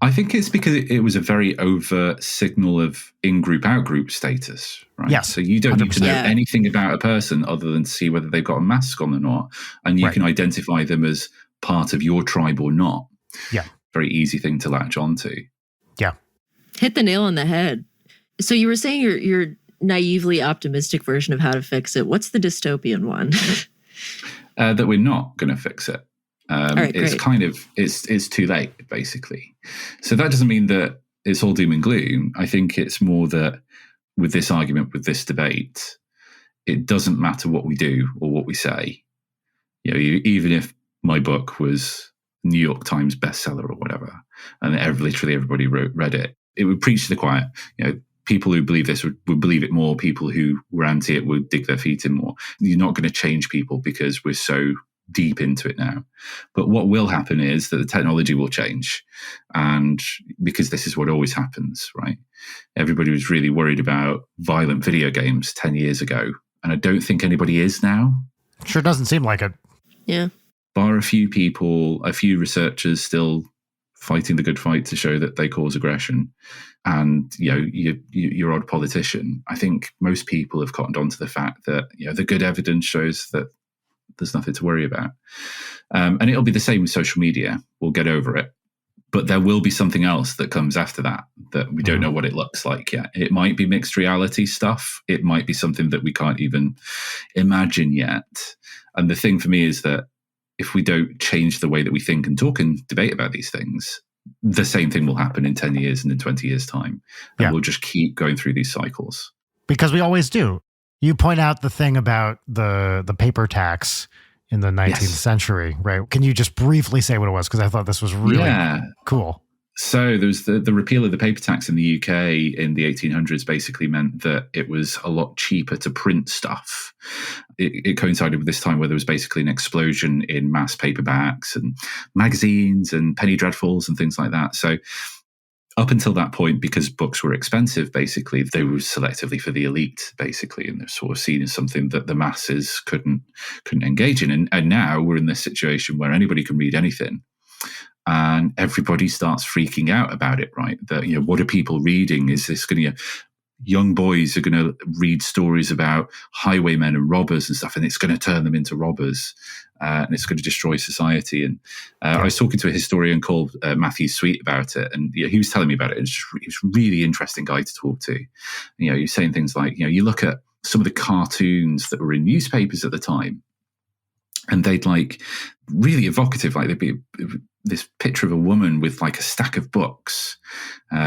I think it's because it was a very overt signal of in-group, out-group status, right? Yes, so you don't need to know 100%. anything about a person other than to see whether they've got a mask on or not. And you Right. can identify them as part of your tribe or not. Yeah. Very easy thing to latch onto. Yeah. Hit the nail on the head. So you were saying your naively optimistic version of how to fix it. What's the dystopian one? That we're not going to fix it. Right, it's great. kind of, it's too late, basically. So that doesn't mean that it's all doom and gloom. I think it's more that with this argument, with this debate, it doesn't matter what we do or what we say. Even if my book was New York Times bestseller or whatever, and literally everybody read it, it would preach to the choir. People who believe this would believe it more. People who were anti it would dig their feet in more. You're not going to change people because we're so deep into it now. But what will happen is that the technology will change. And because this is what always happens, right? Everybody was really worried about violent video games 10 years ago. And I don't think anybody is now. Sure doesn't seem like it. Yeah. Bar a few people, a few researchers still fighting the good fight to show that they cause aggression. And, your odd politician. I think most people have cottoned on to the fact that, the good evidence shows that there's nothing to worry about. And it'll be the same with social media. We'll get over it. But there will be something else that comes after that we don't know what it looks like yet. It might be mixed reality stuff. It might be something that we can't even imagine yet. And the thing for me is that if we don't change the way that we think and talk and debate about these things, the same thing will happen in 10 years and in 20 years' time. And we'll just keep going through these cycles. Because we always do. You point out the thing about the paper tax in the 19th century, right? Can you just briefly say what it was? Because I thought this was really cool. So there's the repeal of the paper tax in the UK in the 1800s basically meant that it was a lot cheaper to print stuff. It coincided with this time where there was basically an explosion in mass paperbacks and magazines and penny dreadfuls and things like that. So up until that point, because books were expensive, basically, they were selectively for the elite, basically, and they're sort of seen as something that the masses couldn't engage in. And now we're in this situation where anybody can read anything. And everybody starts freaking out about it, right? That, what are people reading? Is this going to, young boys are going to read stories about highwaymen and robbers and stuff, and it's going to turn them into robbers, and it's going to destroy society. And I was talking to a historian called Matthew Sweet about it, and he was telling me about it. He was a really interesting guy to talk to. He was saying things like, you look at some of the cartoons that were in newspapers at the time, and they'd really evocative, there'd be this picture of a woman with a stack of books, these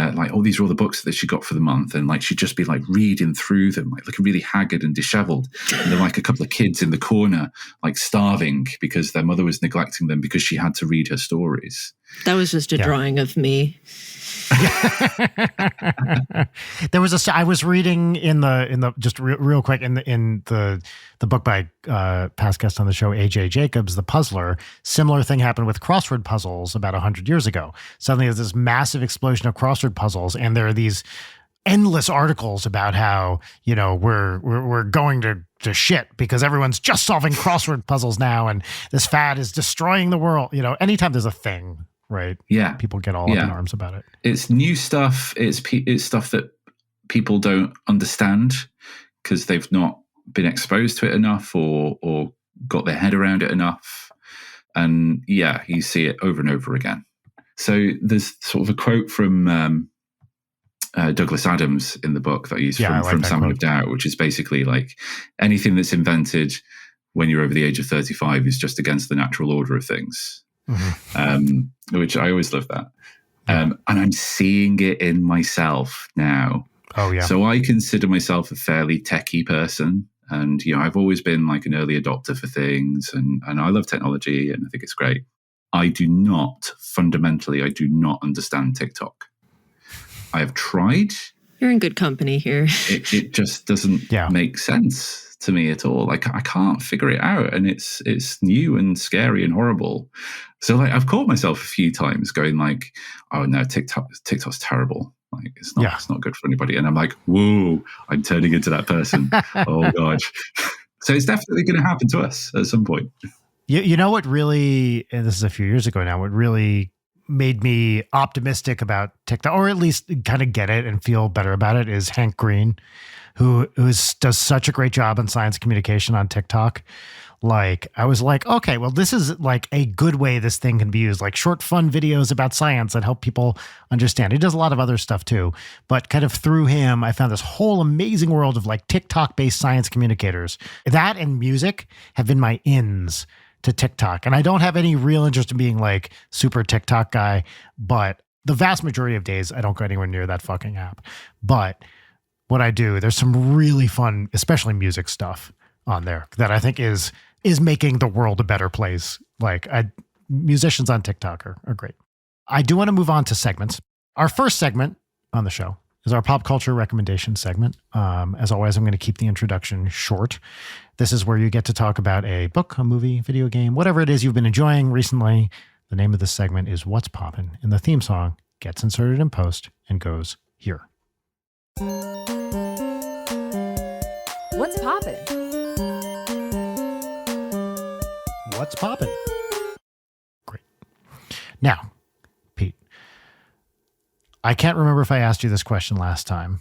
are all the books that she got for the month, and she'd just be reading through them, looking really haggard and disheveled. And there were a couple of kids in the corner, starving because their mother was neglecting them because she had to read her stories. That was just a drawing of me. There was I was reading in the just real quick in the book by past guest on the show, AJ Jacobs, The Puzzler. Similar thing happened with crossword puzzles about 100 years ago. Suddenly there's this massive explosion of crossword puzzles, and there are these endless articles about how, we're going to shit because everyone's just solving crossword puzzles now, and this fad is destroying the world. Anytime there's a thing, right? Yeah. People get all up in arms about it. It's new stuff. It's stuff that people don't understand because they've not been exposed to it enough or got their head around it enough. And you see it over and over again. So there's sort of a quote from Douglas Adams in the book that I use from Salmon of Doubt, which is basically anything that's invented when you're over the age of 35 is just against the natural order of things. Mm-hmm. Which I always love that. And I'm seeing it in myself now. Oh, yeah. So I consider myself a fairly techie person. And, I've always been an early adopter for things. And I love technology and I think it's great. I do not understand TikTok. I have tried. You're in good company here. It just doesn't make sense to me at all. Like I can't figure it out, and it's new and scary and horrible. So like I've caught myself a few times going like, "Oh no, TikTok's terrible. Like it's not good for anybody." And I'm like, "Whoa, I'm turning into that person." Oh god. So it's definitely going to happen to us at some point. You know what really, and this is a few years ago now, what really made me optimistic about TikTok, or at least kind of get it and feel better about it, is Hank Green, who does such a great job in science communication on TikTok. Like, I was like, okay, well, this is like a good way this thing can be used, like short, fun videos about science that help people understand. He does a lot of other stuff too, but kind of through him, I found this whole amazing world of like TikTok-based science communicators. That and music have been my ins to TikTok. And I don't have any real interest in being like super TikTok guy, but the vast majority of days I don't go anywhere near that fucking app. But what I do, there's some really fun, especially music stuff on there that I think is making the world a better place. Like musicians on TikTok are great. I do want to move on to segments. Our first segment on the show is our pop culture recommendation segment. As always, I'm going to keep the introduction short. This is where you get to talk about a book, a movie, video game, whatever it is you've been enjoying recently. The name of this segment is What's Poppin', and the theme song gets inserted in post and goes here. What's poppin'? What's poppin'? Great. Now, Pete, I can't remember if I asked you this question last time.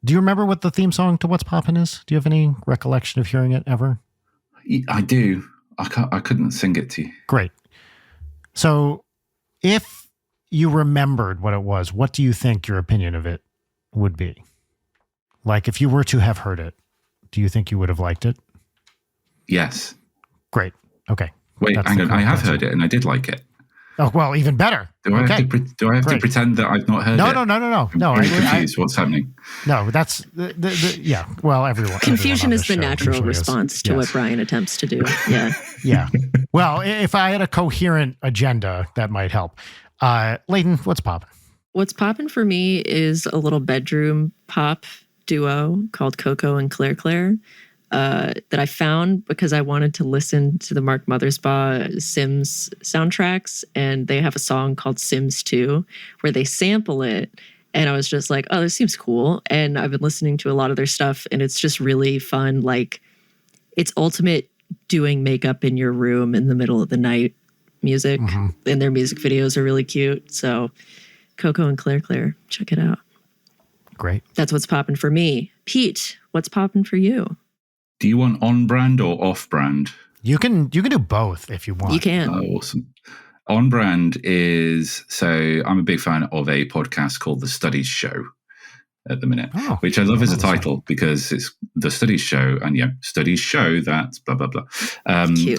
Do you remember what the theme song to What's Poppin' is? Do you have any recollection of hearing it ever? I do. I couldn't sing it to you. Great. So if you remembered what it was, what do you think your opinion of it would be? Like if you were to have heard it, do you think you would have liked it? Yes. Great. Okay. Wait, hang on. I have heard it and I did like it. Oh, well, even better. Do I have to pretend that I've not heard it? No. I'm confused. What's happening? No, that's yeah. Well, everyone. Confusion is the natural response to what Brian attempts to do. Yeah. Yeah. Well, if I had a coherent agenda, that might help. Layton, what's poppin'? What's poppin' for me is a little bedroom pop duo called Coco and Claire Claire. That I found because I wanted to listen to the Mark Mothersbaugh Sims soundtracks, and they have a song called Sims 2 where they sample it, and I was just like, oh, this seems cool. And I've been listening to a lot of their stuff, and it's just really fun. Like, it's ultimate doing makeup in your room in the middle of the night music, and their music videos are really cute. So Coco and Claire Claire, check it out. Great. That's what's popping for me. Pete, what's popping for you? Do you want on-brand or off-brand? You can do both if you want. You can. Oh, awesome. On-brand is, so I'm a big fan of a podcast called The Studies Show at the minute, which I love as a title because it's The Studies Show, and studies show that blah blah blah.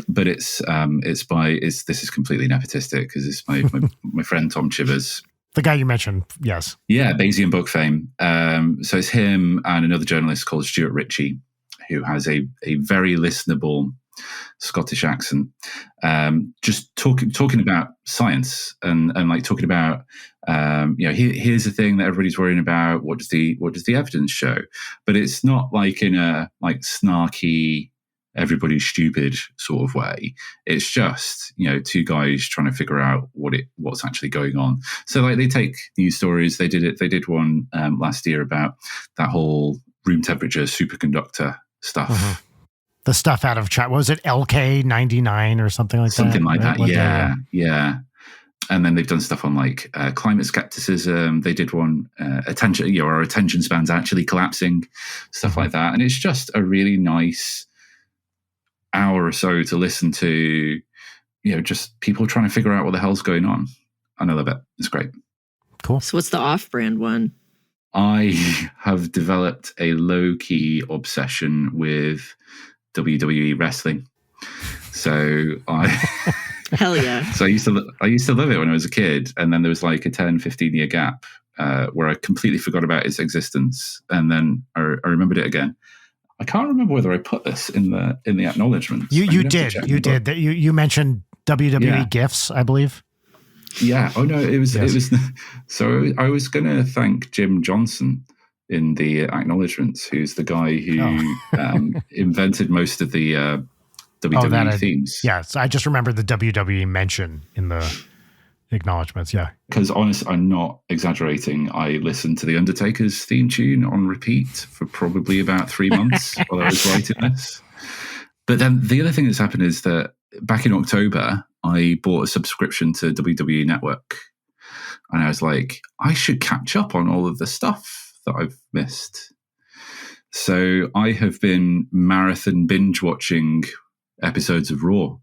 But this is completely nepotistic because it's my friend Tom Chivers. The guy you mentioned, yes. Yeah, Bayesian book fame. So it's him and another journalist called Stuart Ritchie, who has a very listenable Scottish accent, just talking about science and like talking about here's the thing that everybody's worrying about. What does the evidence show? But it's not like in a like snarky, everybody's stupid sort of way. It's just two guys trying to figure out what's actually going on. So like they take news stories. They did one last year about that whole room temperature superconductor stuff. The stuff out of chat. Was it LK99 or something like that? Something like that. Yeah. And then they've done stuff on like climate skepticism. They did one attention. Our attention span's actually collapsing. Stuff like that. And it's just a really nice hour or so to listen to. Just people trying to figure out what the hell's going on. I love it. It's great. Cool. So what's the off-brand one? I have developed a low-key obsession with WWE wrestling. So hell yeah. So I used to love it when I was a kid, and then there was like a 10-15 year gap where I completely forgot about its existence, and then I remembered it again. I can't remember whether I put this in the acknowledgements. You did. You mentioned WWE GIFs, I believe. Yeah. Oh no, it was. So I was going to thank Jim Johnson in the acknowledgements, who's the guy who invented most of the WWE themes. Yeah, so I just remember the WWE mention in the acknowledgements. Yeah, because honest, I'm not exaggerating. I listened to the Undertaker's theme tune on repeat for probably about 3 months while I was writing this. But then the other thing that's happened is that back in October, I bought a subscription to WWE Network, and I was like, I should catch up on all of the stuff that I've missed. So I have been marathon binge watching episodes of Raw.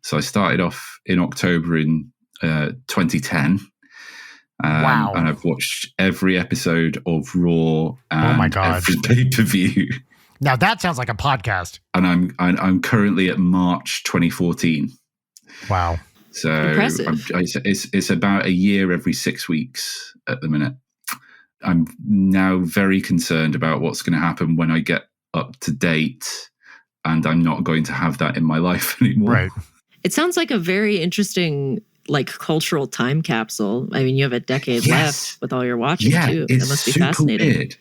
So I started off in October in 2010. Wow. And I've watched every episode of Raw and every pay-per-view. Now that sounds like a podcast. And I'm currently at March 2014. Wow. So impressive. It's about a year every 6 weeks at the minute. I'm now very concerned about what's going to happen when I get up to date, and I'm not going to have that in my life anymore. Right. It sounds like a very interesting, like, cultural time capsule. I mean, you have a decade left with all your watching too. That must be fascinating. Weird.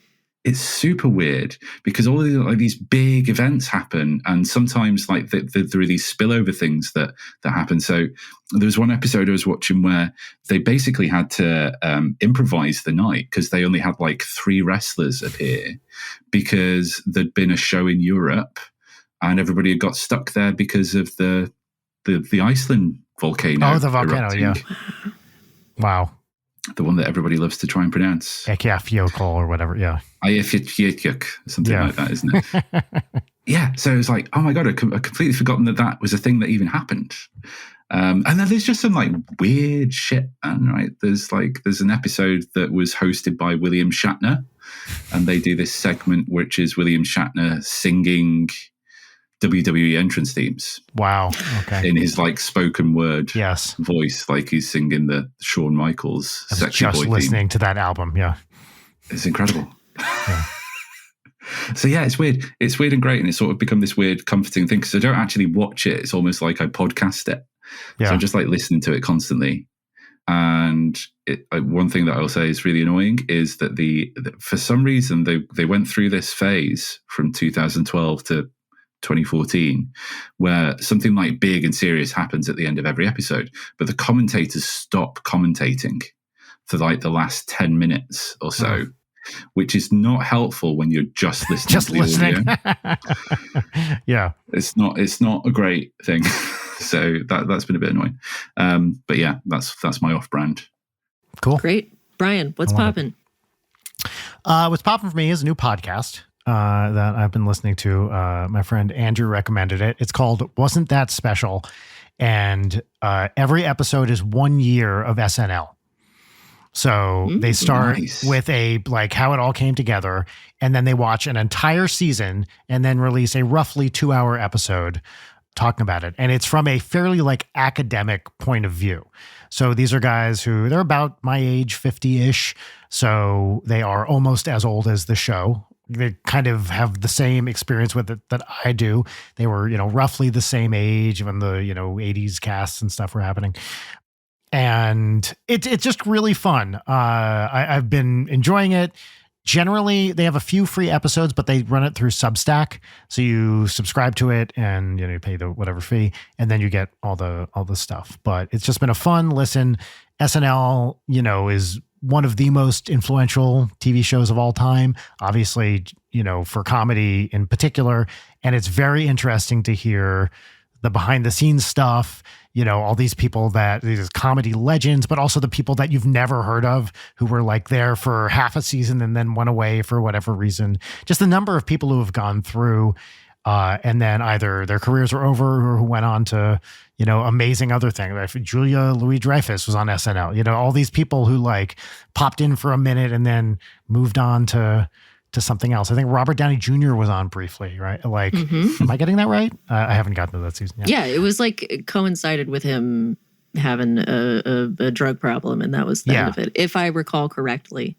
It's super weird because all of these big events happen, and sometimes like there are these spillover things that happen. So there was one episode I was watching where they basically had to improvise the night because they only had like 3 wrestlers appear because there'd been a show in Europe and everybody had got stuck there because of the Iceland volcano. Oh, the volcano, erupting. yeah. Wow. The one that everybody loves to try and pronounce. Eyjafjallajökull or whatever, yeah. Eyjafjallajökull, something like that, isn't it? Yeah, so it was like, oh my God, I completely forgotten that was a thing that even happened. And then there's just some like weird shit, right? There's an episode that was hosted by William Shatner, and they do this segment which is William Shatner singing WWE entrance themes. Wow. Okay. In his like spoken word voice, like he's singing the Shawn Michaels Sexy Boy theme. Just listening to that album, yeah. It's incredible. Yeah. So yeah, it's weird. It's weird and great, and it's sort of become this weird, comforting thing because I don't actually watch it. It's almost like I podcast it. Yeah. So I'm just like listening to it constantly. And one thing that I'll say is really annoying is that for some reason they went through this phase from 2012 to 2014 where something like big and serious happens at the end of every episode, but the commentators stop commentating for like the last 10 minutes or so, which is not helpful when you're just listening to the audio. Yeah. It's not a great thing. So that's been a bit annoying. But yeah, that's my off-brand. Cool. Great. Brian, what's popping? What's popping for me is a new podcast that I've been listening to. My friend Andrew recommended it. It's called Wasn't That Special? And every episode is 1 year of SNL. So they start with how it all came together, and then they watch an entire season and then release a roughly 2-hour episode talking about it. And it's from a fairly academic point of view. So these are guys who they're about my age, 50-ish. So they are almost as old as the show. They kind of have the same experience with it that I do. They were, roughly the same age when the, 80s casts and stuff were happening. And it's just really fun. I've been enjoying it. Generally, they have a few free episodes, but they run it through Substack. So you subscribe to it and you pay the whatever fee, and then you get all the stuff. But it's just been a fun listen. SNL, is one of the most influential TV shows of all time, obviously, for comedy in particular. And it's very interesting to hear the behind the scenes stuff, all these people these comedy legends, but also the people that you've never heard of who were there for half a season and then went away for whatever reason. Just the number of people who have gone through and then either their careers are over or who went on to, amazing other things. Julia Louis-Dreyfus was on SNL, all these people who popped in for a minute and then moved on to something else. I think Robert Downey Jr. was on briefly, right? Am I getting that right? I haven't gotten to that season yet. Yeah, it was coincided with him having a drug problem, and that was the end of it, if I recall correctly.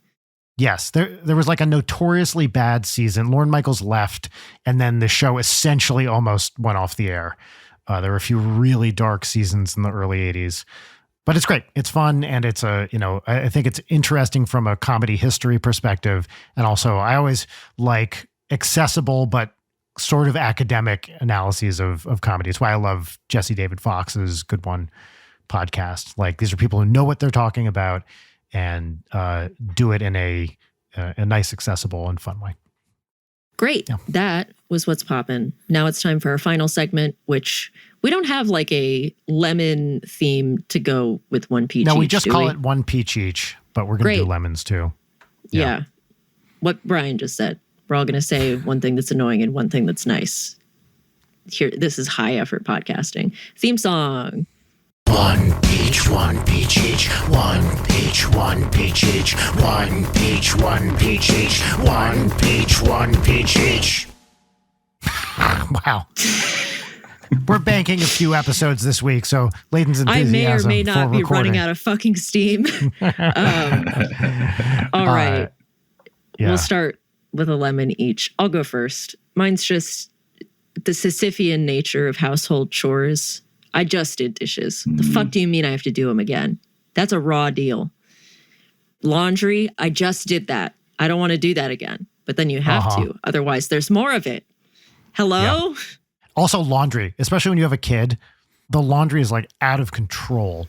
Yes, there was a notoriously bad season. Lorne Michaels left, and then the show essentially almost went off the air. There were a few really dark seasons in the early 80s. But it's great. It's fun. And it's I think it's interesting from a comedy history perspective. And also I always like accessible, but sort of academic analyses of comedy. It's why I love Jesse David Fox's Good One podcast. Like, these are people who know what they're talking about and do it in a nice, accessible, and fun way. Great. Yeah. That was What's Poppin'. Now it's time for our final segment, which we don't have like a lemon theme to go with one peach each. No, we just call it one peach each, but we're going to do lemons too. Yeah. What Brian just said. We're all going to say one thing that's annoying and one thing that's nice. Here, this is high effort podcasting. Theme song. One peach each. One peach each. One peach each. One peach each. Wow. We're banking a few episodes this week, so Layden's enthusiasm. I may or may not be recording. running out of fucking steam. All right. We'll start with a lemon each. I'll go first. Mine's just the Sisyphean nature of household chores. I just did dishes. The fuck do you mean I have to do them again? That's a raw deal. Laundry, I just did that. I don't want to do that again. But then you have to. Otherwise, there's more of it. Hello? Yeah. Also laundry, especially when you have a kid. The laundry is like out of control.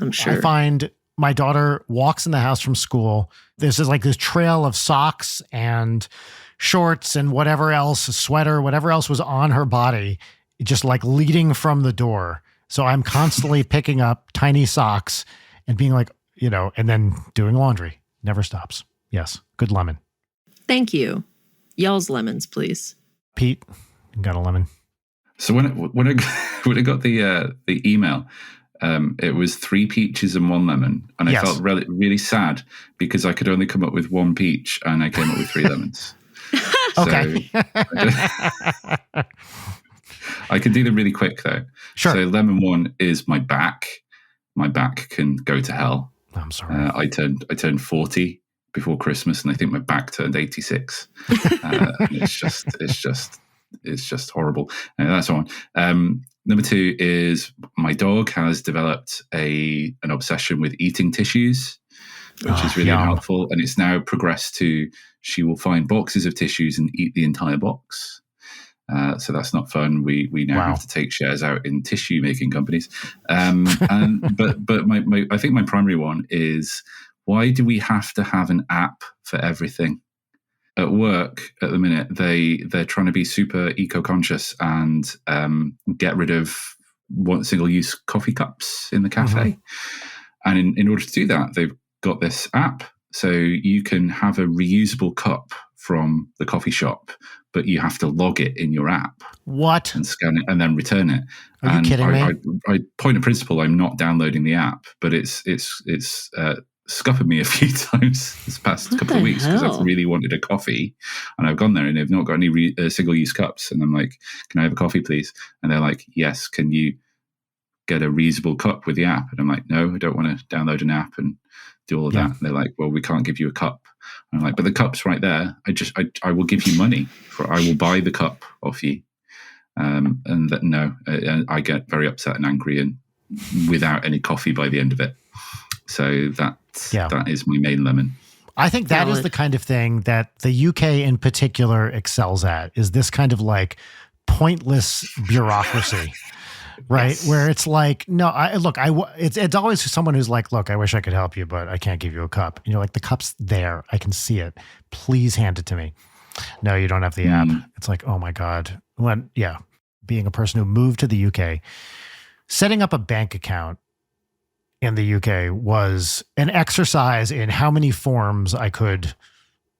I'm sure. I find my daughter walks in the house from school. There's like this trail of socks and shorts and whatever else, a sweater, whatever else was on her body, just like leading from the door. So I'm constantly picking up tiny socks and being like, and then doing laundry. Never stops. Yes. Good lemon. Thank you. Y'all's lemons, please. Pete, you got a lemon. So when I got the email, it was 3 peaches and 1 lemon, and I felt really sad because I could only come up with 1 peach, and I came up with 3 lemons. Okay. I can do them really quick though. Sure. So lemon 1 is my back. My back can go to hell. I'm sorry. I turned 40 before Christmas, and I think my back turned 86. It's just horrible. That's one. Number 2 is my dog has developed an obsession with eating tissues, which is really unhelpful. And it's now progressed to she will find boxes of tissues and eat the entire box. So that's not fun. We now have to take shares out in tissue making companies. But I think my primary one is, why do we have to have an app for everything? At work at the minute, they're trying to be super eco-conscious and get rid of single-use coffee cups in the cafe. Mm-hmm. And in order to do that, they've got this app. So you can have a reusable cup from the coffee shop, but you have to log it in your app. What? And scan it and then return it. Are you kidding me? I point of principle, I'm not downloading the app, but it's scuppered me a few times this past couple of weeks because I've really wanted a coffee, and I've gone there and they've not got any single-use cups, and I'm like, can I have a coffee please? And they're like, yes, can you get a reusable cup with the app? And I'm like, no, I don't want to download an app and do all of that. And they're like, well, we can't give you a cup. And I'm like, but the cup's right there. I will give you money I will buy the cup off you. And that I get very upset and angry and without any coffee by the end of it. So that is my main lemon. I think that is the kind of thing that the UK in particular excels at, is this kind of like pointless bureaucracy, right? Yes. Where it's like, no, it's always someone who's like, look, I wish I could help you, but I can't give you a cup. And you're like, the cup's there. I can see it. Please hand it to me. No, you don't have the app. It's like, oh my God. Being a person who moved to the UK, setting up a bank account in the UK was an exercise in how many forms I could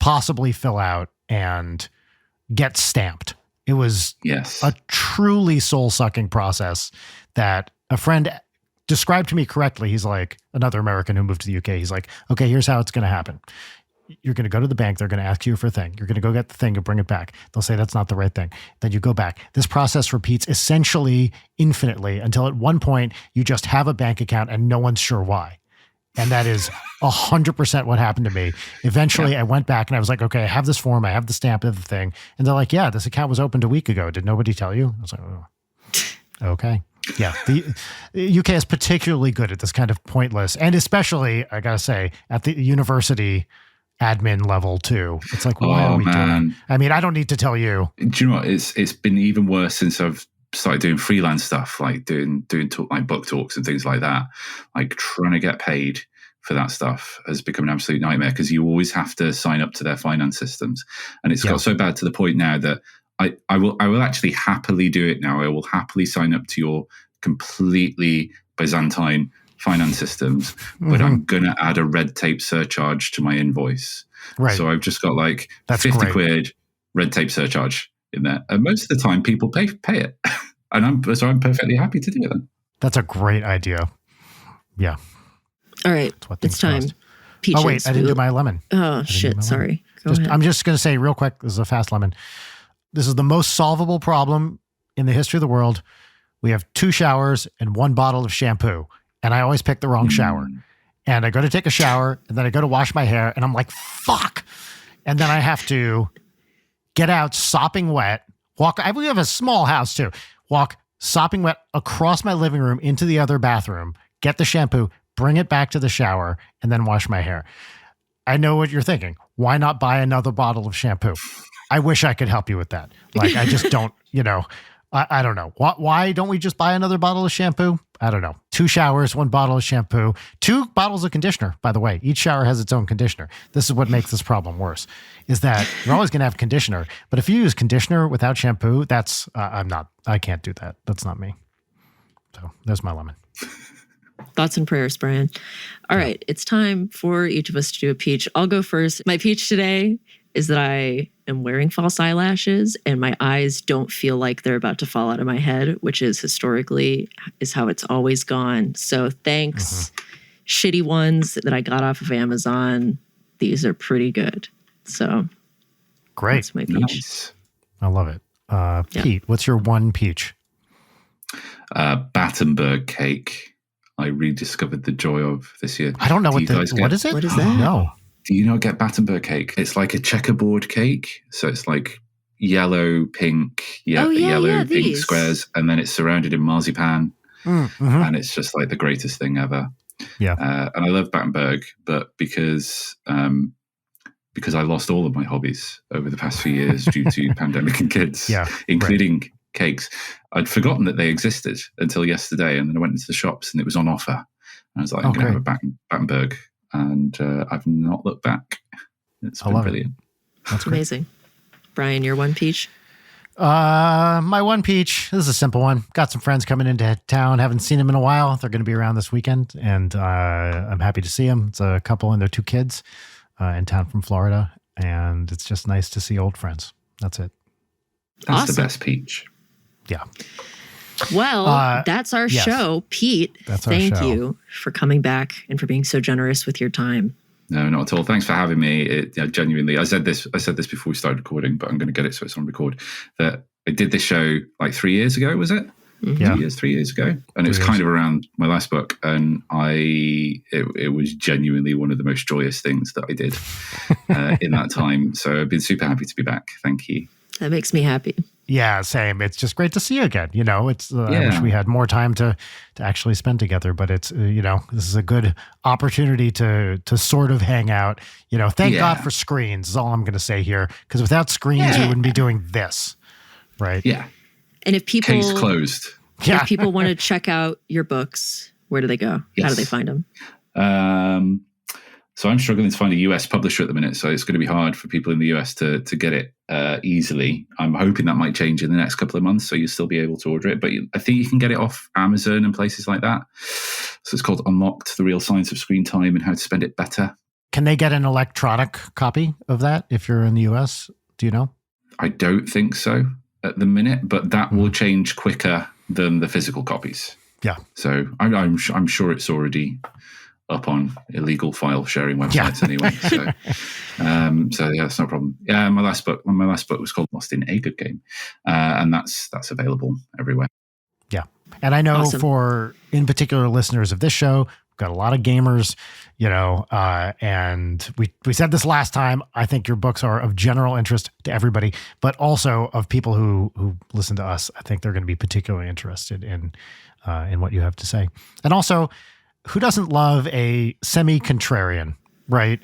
possibly fill out and get stamped. It was a truly soul-sucking process that a friend described to me correctly. He's like, another American who moved to the UK. He's like, okay, here's how it's going to happen. You're going to go to the bank. They're going to ask you for a thing. You're going to go get the thing. You bring it back. They'll say that's not the right thing. Then you go back. This process repeats essentially infinitely until at one point you just have a bank account and no one's sure why. And that is 100% what happened to me. Eventually I went back and I was like, okay, I have this form. I have the stamp of the thing. And they're like, yeah, this account was opened a week ago. Did nobody tell you? I was like, oh, okay. Yeah, the UK is particularly good at this kind of pointless, and especially, I gotta say, at the university admin level too. It's like, why are we doing? I mean, I don't need to tell you. Do you know what? It's been even worse since I've started doing freelance stuff, like doing like book talks and things like that. Like trying to get paid for that stuff has become an absolute nightmare because you always have to sign up to their finance systems, and it's got so bad to the point now that I will actually happily do it now. I will happily sign up to your completely Byzantine finance systems, but I'm going to add a red tape surcharge to my invoice. Right. So I've just got like That's 50 great. quid red tape surcharge in there. And most of the time people pay it. And I'm perfectly happy to do it then. That's a great idea. Yeah. All right. It's time. Cost. Peaches. Oh, wait. I didn't do my lemon. Oh, shit. Sorry. Go ahead. I'm just going to say real quick, this is a fast lemon. This is the most solvable problem in the history of the world. We have 2 showers and 1 bottle of shampoo. And I always pick the wrong shower. And I go to take a shower, and then I go to wash my hair, and I'm like, fuck. And then I have to get out sopping wet, we have a small house too, walk sopping wet across my living room into the other bathroom, get the shampoo, bring it back to the shower, and then wash my hair. I know what you're thinking. Why not buy another bottle of shampoo? I wish I could help you with that. Like, I just don't, I don't know. Why don't we just buy another bottle of shampoo? I don't know. 2 showers, 1 bottle of shampoo, 2 bottles of conditioner, by the way. Each shower has its own conditioner. This is what makes this problem worse, is that you're always going to have conditioner. But if you use conditioner without shampoo, that's, I can't do that. That's not me. So there's my lemon. Thoughts and prayers, Brian. All right. It's time for each of us to do a peach. I'll go first. My peach today is that I am wearing false eyelashes and my eyes don't feel like they're about to fall out of my head, which is historically is how it's always gone. So thanks, shitty ones that I got off of Amazon. These are pretty good. So great. That's my peach. Nice. I love it. Pete, what's your one peach? Battenberg cake. I rediscovered the joy of this year. I don't know what is it? What is that? No. Do you not get Battenberg cake? It's like a checkerboard cake. So it's like yellow, pink, pink these. squares. And then it's surrounded in marzipan. And it's just like the greatest thing ever. Yeah. And I love Battenberg, but because I lost all of my hobbies over the past few years due to pandemic and kids, including cakes, I'd forgotten that they existed until yesterday. And then I went into the shops and it was on offer. And I was like, I'm going to have a Battenberg. And I've not looked back. It's been brilliant. That's great. Amazing. Brian, your one peach? My one peach, this is a simple one. Got some friends coming into town. Haven't seen them in a while. They're going to be around this weekend. And I'm happy to see them. It's a couple and their 2 kids in town from Florida. And it's just nice to see old friends. That's it. That's awesome. The best peach. Yeah. Well, that's our show. Pete, thank you for coming back and for being so generous with your time. No, not at all. Thanks for having me. Genuinely, I said this before we started recording, but I'm going to get it so it's on record. That I did this show like 3 years ago, was it? Mm-hmm. 3 years ago. And it was kind of around my last book. And it was genuinely one of the most joyous things that I did in that time. So I've been super happy to be back. Thank you. That makes me happy. Yeah, same. It's just great to see you again. It's I wish we had more time to actually spend together, but it's this is a good opportunity to sort of hang out. Thank God for screens is all I'm going to say here, because without screens we wouldn't be doing this, right? Yeah. And if people case closed. Yeah. If people want to check out your books, where do they go? Yes. How do they find them? So I'm struggling to find a US publisher at the minute, so it's going to be hard for people in the US to get it easily. I'm hoping that might change in the next couple of months, so you'll still be able to order it. But I think you can get it off Amazon and places like that. So it's called Unlocked: The Real Science of Screen Time and How to Spend It Better. Can they get an electronic copy of that if you're in the US? Do you know? I don't think so at the minute, but that will change quicker than the physical copies. Yeah. So I'm sure it's already up on illegal file sharing websites anyway. So yeah, it's no problem. Yeah, my last book was called Lost in a Good Game, and that's available everywhere. Yeah, and I know for in particular listeners of this show, we've got a lot of gamers, and we said this last time. I think your books are of general interest to everybody, but also of people who listen to us. I think they're going to be particularly interested in in what you have to say. And also, who doesn't love a semi-contrarian, right?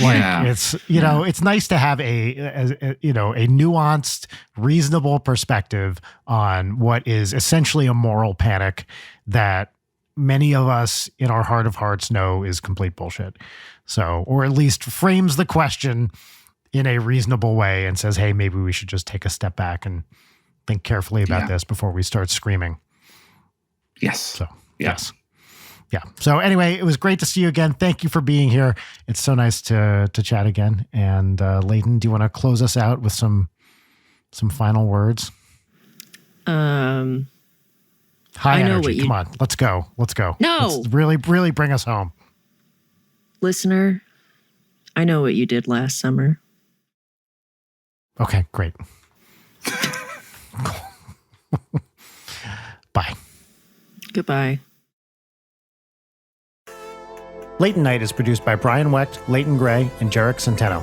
Like it's, it's nice to have a nuanced, reasonable perspective on what is essentially a moral panic that many of us in our heart of hearts know is complete bullshit. So, or at least frames the question in a reasonable way and says, hey, maybe we should just take a step back and think carefully about this before we start screaming. Yes. So, yes. Yeah. So anyway, it was great to see you again. Thank you for being here. It's so nice to chat again. And Leighton, do you want to close us out with some final words? High energy. Come on, let's go. No. Let's really bring us home. Listener, I know what you did last summer. Okay, great. Bye. Goodbye. Leighton Night is produced by Brian Wecht, Leighton Gray, and Jarek Centeno.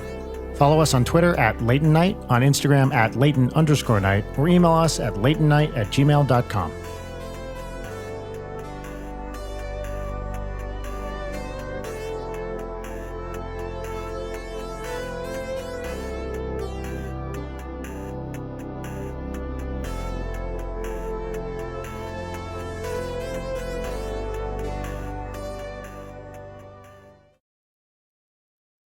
Follow us on Twitter at Leighton Night, on Instagram at Leighton_Night, or email us at leightonnight@gmail.com.